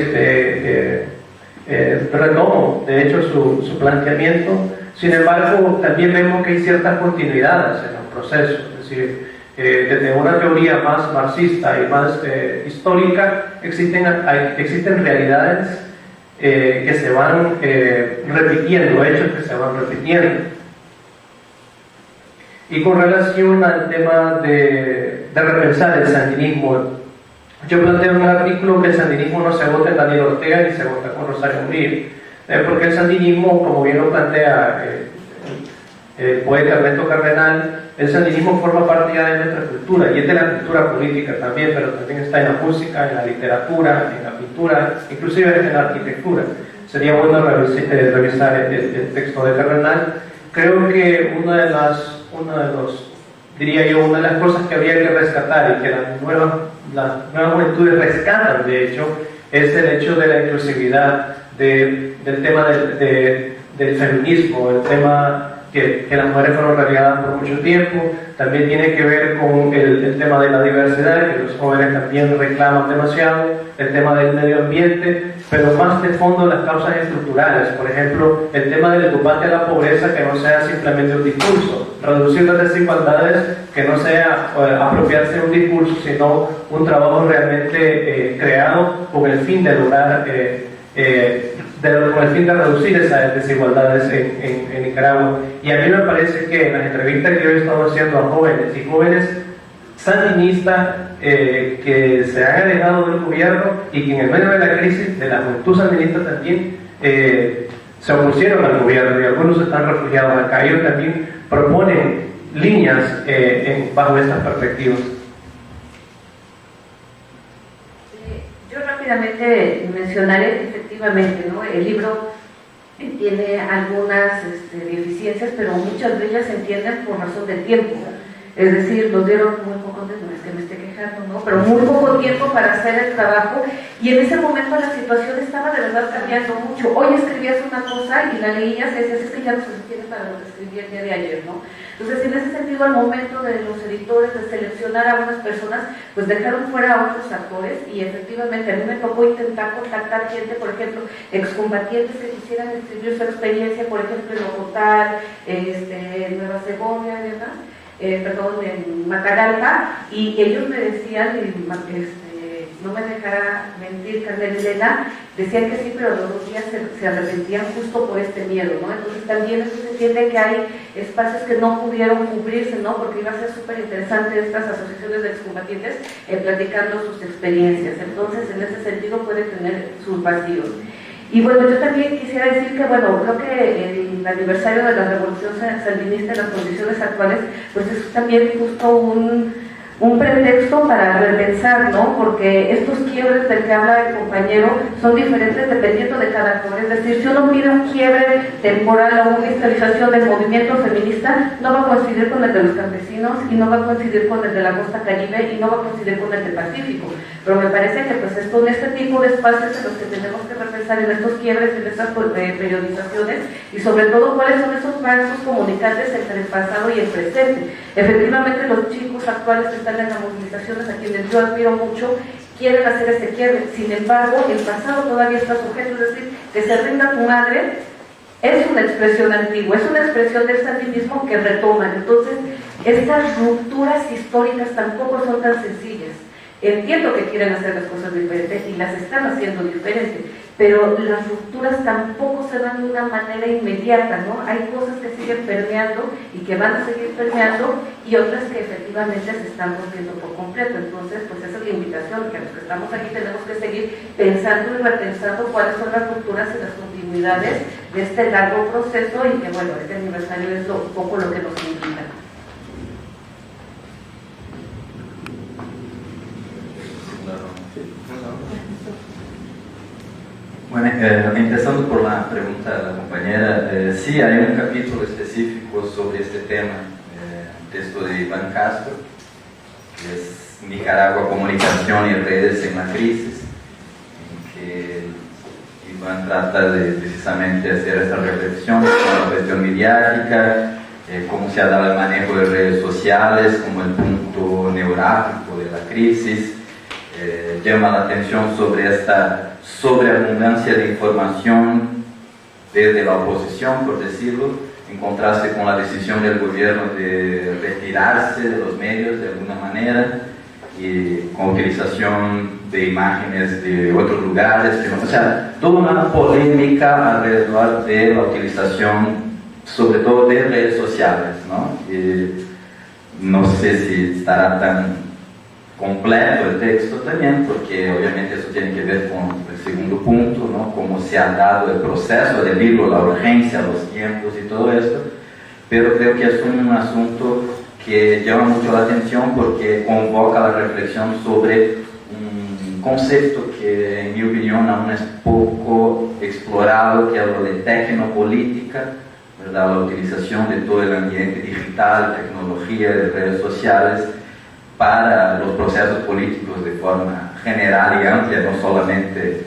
retomo, de hecho, su planteamiento. Sin embargo, también vemos que hay ciertas continuidades en los procesos, es decir, desde una teoría más marxista y más histórica, existen realidades que se van repitiendo, hechos que se van repitiendo. Y con relación al tema de repensar el sandinismo, yo planteo en un artículo que el sandinismo no se vota en Daniel Ortega ni se vota con Rosario Murillo, porque el sandinismo, como bien lo plantea el poeta Ernesto Cardenal, el sandinismo forma parte ya de nuestra cultura, y es de la cultura política también, pero también está en la música, en la literatura, en la pintura, inclusive en la arquitectura. Sería bueno revisar el texto de Cardenal. Creo que una de las cosas que habría que rescatar y que las nuevas juventudes rescatan, de hecho, es el hecho de la inclusividad, del tema del feminismo, el tema que las mujeres fueron relegadas por mucho tiempo. También tiene que ver con el tema de la diversidad, que los jóvenes también reclaman demasiado, el tema del medio ambiente, pero más de fondo las causas estructurales. Por ejemplo, el tema del combate a la pobreza, que no sea simplemente un discurso, reducir las desigualdades, que no sea apropiarse de un discurso, sino un trabajo realmente creado con el fin de lograr con el fin de reducir esas desigualdades en Nicaragua. Y a mí me parece que en las entrevistas que yo he estado haciendo a jóvenes y jóvenes sandinistas que se han alejado del gobierno y que en el medio de la crisis de la juventud sandinista también se opusieron al gobierno, y algunos están refugiados acá. Ellos también proponen líneas bajo estas perspectivas. Yo rápidamente mencionaré que efectivamente, ¿no?, el libro tiene algunas deficiencias, pero muchas de ellas se entienden por razón del tiempo. Es decir, nos dieron muy poco tiempo, no es que me esté quejando, ¿no?, pero muy poco tiempo para hacer el trabajo, y en ese momento la situación estaba de verdad cambiando mucho. Hoy escribías una cosa y la leías y decías, es que ya no se tiene para lo que escribí el día de ayer, ¿no? Entonces, en ese sentido, al momento de los editores de seleccionar a unas personas, pues dejaron fuera a otros actores, y efectivamente a mí me tocó intentar contactar gente, por ejemplo, excombatientes que quisieran escribir su experiencia, por ejemplo, en Ocotal, Nueva Segovia y demás, en Matagalpa, y ellos me decían, no me dejará mentir Carmen Elena, decían que sí, pero los 2 días se arrepentían justo por este miedo, ¿no? Entonces también eso se entiende que hay espacios que no pudieron cubrirse, ¿no?, porque iba a ser súper interesante estas asociaciones de excombatientes platicando sus experiencias. Entonces, en ese sentido puede tener sus vacíos. Y bueno, yo también quisiera decir que, bueno, creo que el aniversario de la Revolución Sandinista en las condiciones actuales, pues es también justo un pretexto para repensar, ¿no?, porque estos quiebres del que habla el compañero son diferentes dependiendo de cada actor. Es decir, si uno pide un quiebre temporal o una historización del movimiento feminista, no va a coincidir con el de los campesinos, y no va a coincidir con el de la costa caribe, y no va a coincidir con el del Pacífico. Pero me parece que pues en este tipo de espacios en los que tenemos que repensar en estos quiebres, en estas periodizaciones, y sobre todo cuáles son esos vasos comunicantes entre el pasado y el presente. Efectivamente, los chicos actuales que están en las movilizaciones, a quienes yo admiro mucho, quieren hacer ese quiebre. Sin embargo, el pasado todavía está sujeto, es decir, que se rinda tu madre es una expresión antigua, es una expresión del sandinismo que retoman. Entonces, estas rupturas históricas tampoco son tan sencillas. Entiendo que quieren hacer las cosas diferentes y las están haciendo diferentes, pero las rupturas tampoco se dan de una manera inmediata, ¿no? Hay cosas que siguen permeando y que van a seguir permeando, y otras que efectivamente se están rompiendo por completo. Entonces, pues esa es la invitación, que a los que estamos aquí tenemos que seguir pensando y repensando cuáles son las rupturas y las continuidades de este largo proceso, y que, bueno, este aniversario es un poco lo que nos invita. Bueno, empezando por la pregunta de la compañera, sí hay un capítulo específico sobre este tema, texto de Iván Castro, que es Nicaragua, comunicación y redes en la crisis, en que Iván trata de precisamente hacer esta reflexión sobre la cuestión mediática, cómo se ha dado el manejo de redes sociales como el punto neurálgico de la crisis. Llama la atención sobre esta sobreabundancia de información desde la oposición, por decirlo, en contraste con la decisión del gobierno de retirarse de los medios de alguna manera, y con utilización de imágenes de otros lugares, o sea, toda una polémica alrededor de la utilización, sobre todo de redes sociales, ¿no? No sé si estará tan completo el texto también, porque obviamente eso tiene que ver con el segundo punto, ¿no? Cómo se ha dado el proceso del libro, la urgencia, los tiempos y todo esto, pero creo que es un asunto que llama mucho la atención porque convoca la reflexión sobre un concepto que en mi opinión aún es poco explorado, que es lo de tecnopolítica, ¿verdad? La utilización de todo el ambiente digital, tecnología, de redes sociales para los procesos políticos de forma general y amplia, no solamente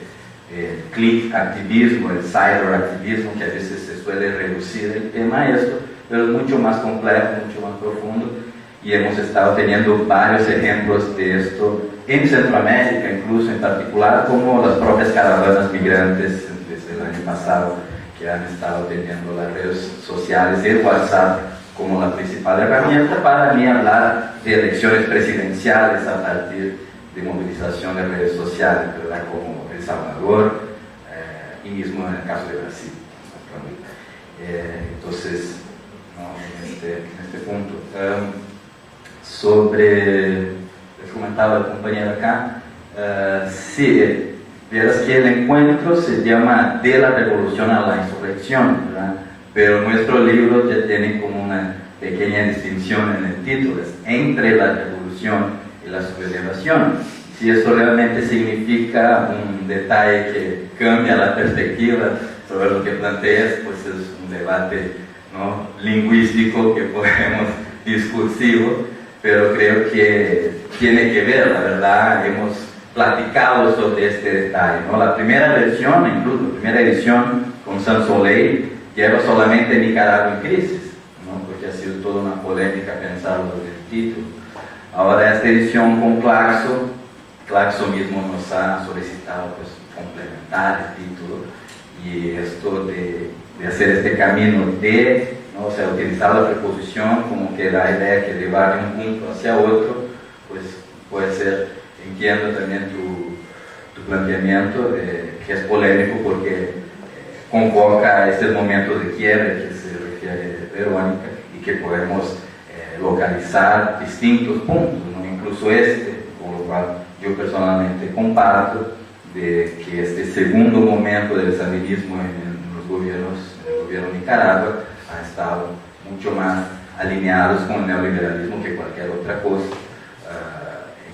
click activismo, el cyberactivismo, que a veces se suele reducir el tema a esto, pero es mucho más complejo, mucho más profundo, y hemos estado teniendo varios ejemplos de esto en Centroamérica, incluso en particular, como las propias caravanas migrantes desde el año pasado, que han estado teniendo las redes sociales y el WhatsApp como la principal herramienta para ni hablar de elecciones presidenciales a partir de movilización de redes sociales, ¿verdad? Como El Salvador y mismo en el caso de Brasil. Entonces, ¿no? en este punto. Sobre, les comentaba el compañero acá, sí, verás que el encuentro se llama De la Revolución a la Insurrección, ¿verdad? Pero nuestro libro ya tiene como una pequeña distinción en el título, es entre la revolución y la sublevación. Si eso realmente significa un detalle que cambia la perspectiva sobre lo que planteas, pues es un debate, ¿no? lingüístico que podemos discursivo, pero creo que tiene que ver, la verdad, hemos platicado sobre este detalle, ¿no? La primera versión, incluso la primera edición con Sans Soleil, lleva solamente Nicaragua en crisis, ¿no? Porque ha sido toda una polémica pensar sobre el título. Ahora esta edición con Claxo mismo nos ha solicitado pues, complementar el título, y esto de hacer este camino de, ¿no? O sea, utilizar la preposición como que la idea que llevar de un punto hacia otro, pues puede ser, entiendo también tu planteamiento, que es polémico porque convoca estos momentos de quiebre que se refiere Verónica y que podemos localizar distintos puntos, ¿no? Incluso con lo cual yo personalmente comparto de que este segundo momento del sandinismo en el gobierno de Nicaragua ha estado mucho más alineados con el neoliberalismo que cualquier otra cosa,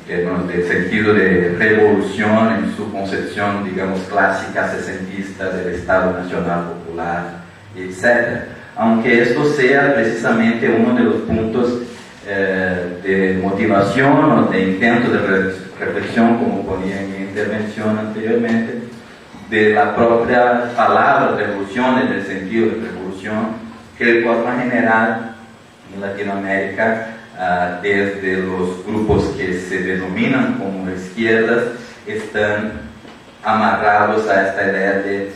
en términos del sentido de revolución en su concepción, digamos, clásica, sesentista del Estado Nacional Popular, etc. Aunque esto sea precisamente uno de los puntos de motivación o de intento de reflexión, como ponía en mi intervención anteriormente, de la propia palabra revolución, en el sentido de revolución, que de forma general en Latinoamérica, desde los grupos que se denominan como izquierdas, están amarrados a esta idea de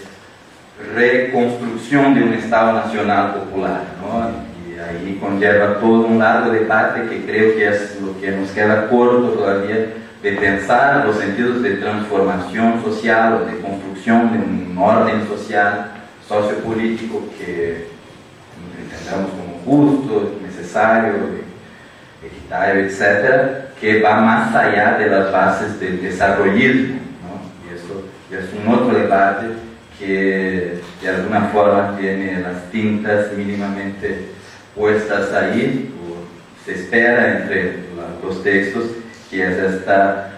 reconstrucción de un Estado Nacional Popular, ¿no? Y ahí conlleva todo un largo debate que creo que es lo que nos queda corto todavía, de pensar los sentidos de transformación social o de construcción de un orden social, sociopolítico que entendamos como justo, necesario, equitario, etcétera, que va más allá de las bases del desarrollismo, ¿no? Y eso ya es un otro debate que de alguna forma tiene las tintas mínimamente puestas ahí, o se espera entre los textos, que es esta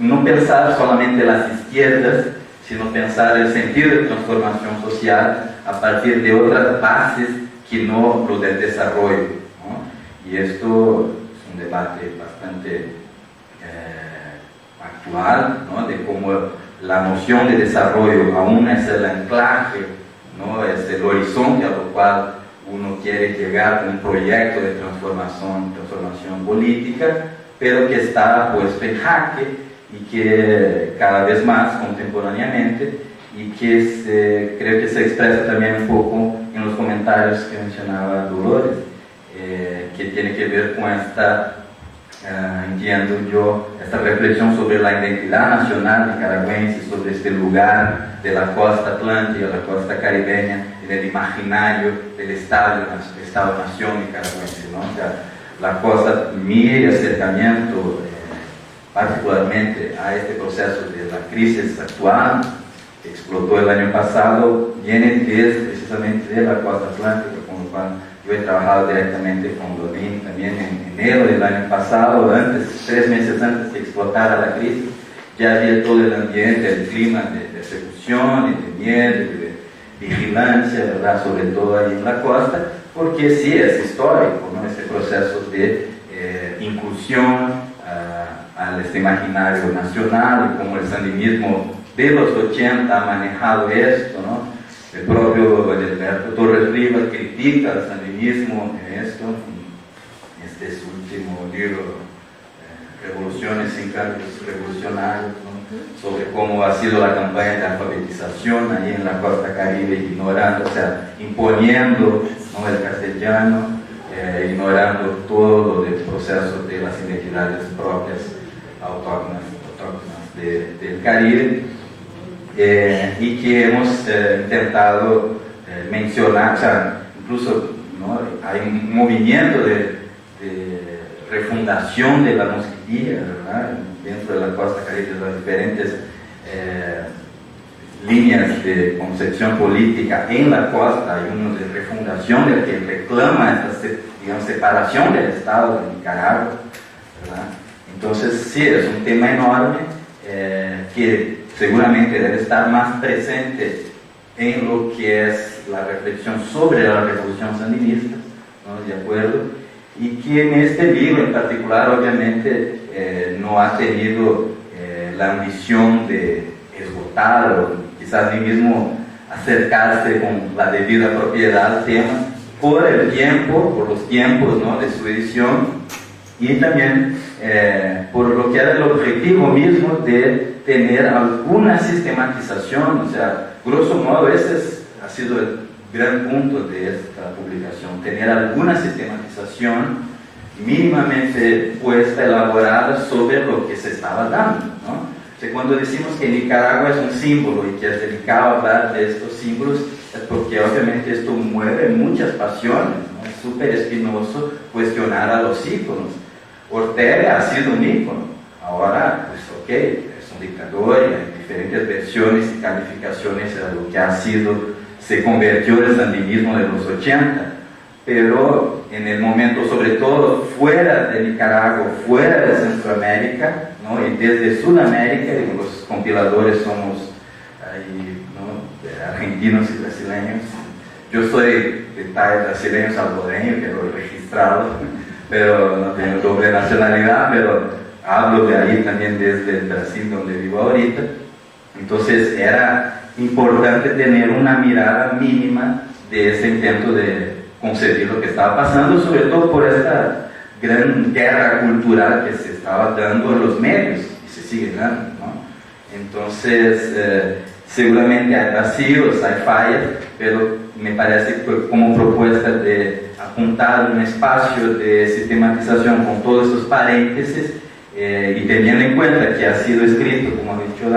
no pensar solamente las izquierdas, sino pensar el sentido de transformación social a partir de otras bases que no lo del desarrollo, ¿no? Y esto es un debate bastante actual, ¿no? De cómo la noción de desarrollo aún es el anclaje, ¿no? Es el horizonte a lo cual uno quiere llegar con un proyecto de transformación política, pero que está puesto en jaque y que cada vez más contemporáneamente, y que creo que se expresa también un poco en los comentarios que mencionaba Dolores, que tiene que ver con esta, entiendo yo, esta reflexión sobre la identidad nacional nicaragüense, sobre este lugar de la costa atlántica, la costa caribeña, en el imaginario del Estado-nación nicaragüense, ¿no? O sea, la costa, mi acercamiento particularmente a este proceso de la crisis actual que explotó el año pasado, viene precisamente de la costa atlántica, con lo cual yo he trabajado directamente con Dolín también en enero del año pasado, 3 meses antes de explotara la crisis. Ya había todo el ambiente, el clima de persecución y de miedo, de vigilancia, ¿verdad? Sobre todo ahí en la costa, porque sí es histórico, ¿no? Este proceso de inclusión al este imaginario nacional, y como el sandinismo de los 80 ha manejado esto, ¿no? El propio Alberto Torres Rivas critica al sandinismo en esto, este es su último libro, Revoluciones sin cambios revolucionarios, ¿no? Sobre cómo ha sido la campaña de alfabetización ahí en la costa caribe, ignorando, o sea, imponiendo, ¿no? El castellano, ignorando todo el proceso de las identidades propias autóctonas del Caribe, y que hemos intentado mencionar, o sea, incluso, ¿no? Hay un movimiento de refundación de la mosquitilla, ¿verdad? Dentro de la costa caribe, las diferentes líneas de concepción política en la costa. Hay uno de refundación del que reclama esta, digamos, separación del Estado de Nicaragua, ¿verdad? Entonces sí, es un tema enorme que seguramente debe estar más presente en lo que es la reflexión sobre la revolución sandinista, ¿no? De acuerdo, y que en este libro en particular obviamente no ha tenido la ambición de esgotar o quizás ni mismo acercarse con la debida propiedad al tema por el tiempo, por los tiempos, ¿no? De su edición, y también por lo que era el objetivo mismo de tener alguna sistematización, o sea, grosso modo ese ha sido el gran punto de esta publicación, tener alguna sistematización mínimamente puesta, elaborada sobre lo que se estaba dando, ¿no? O sea, cuando decimos que Nicaragua es un símbolo y que es delicado hablar de estos símbolos, es porque obviamente esto mueve muchas pasiones, ¿no? Es súper espinoso cuestionar a los íconos. Ortega ha sido un ícono, ahora, pues ok, es un dictador y hay diferentes versiones y calificaciones de lo que ha sido, se convirtió el sandinismo de los 80, pero en el momento, sobre todo fuera de Nicaragua, fuera de Centroamérica, ¿no? Y desde Sudamérica, y los compiladores somos ahí, ¿no? Argentinos y brasileños. Yo soy de tal brasileño salvadoreño, que lo he registrado, pero no tengo doble nacionalidad, pero hablo de ahí también desde el Brasil, donde vivo ahorita. Entonces era importante tener una mirada mínima de ese intento de concebir lo que estaba pasando, sobre todo por esta gran guerra cultural que se estaba dando en los medios y se sigue dando, ¿no? Entonces seguramente hay vacíos, hay fallas, pero me parece que como propuesta de apuntar un espacio de sistematización con todos esos paréntesis, y teniendo en cuenta que ha sido escrito, como ha dicho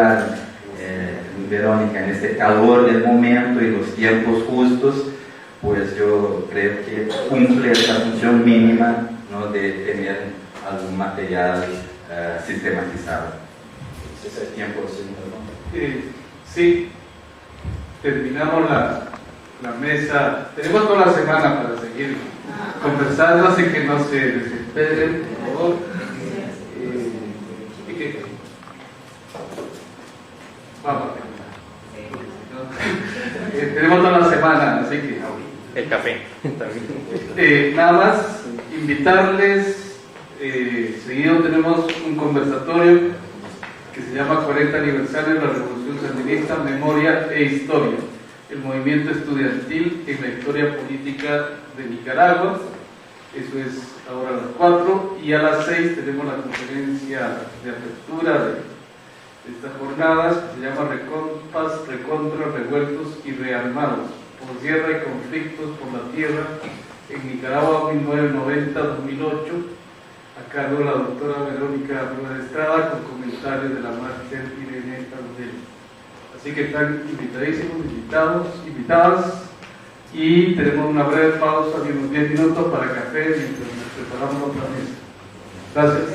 Verónica, en este calor del momento y los tiempos justos, pues yo creo que cumple esta función mínima, ¿no? De tener algún material sistematizado. Ese es el tiempo, señor. Sí, terminamos la mesa. Tenemos toda la semana para seguir conversando, así que no se desesperen, por favor. nada más invitarles, seguido tenemos un conversatorio que se llama 40 aniversario de la Revolución Sandinista, Memoria e Historia, el movimiento estudiantil en la historia política de Nicaragua. Eso es ahora a las 4, y a las 6 tenemos la conferencia de apertura de estas jornadas, que se llama Paz, Recontra, Revueltos y Rearmados, por guerra y conflictos por la tierra en Nicaragua 1990-2008, a cargo de la doctora Verónica Rivera Estrada, con comentarios de la máster Irene Tardelli. Así que están invitadísimos, invitadas, y tenemos una breve pausa de unos 10 minutos para café mientras nos preparamos otra mesa. Gracias.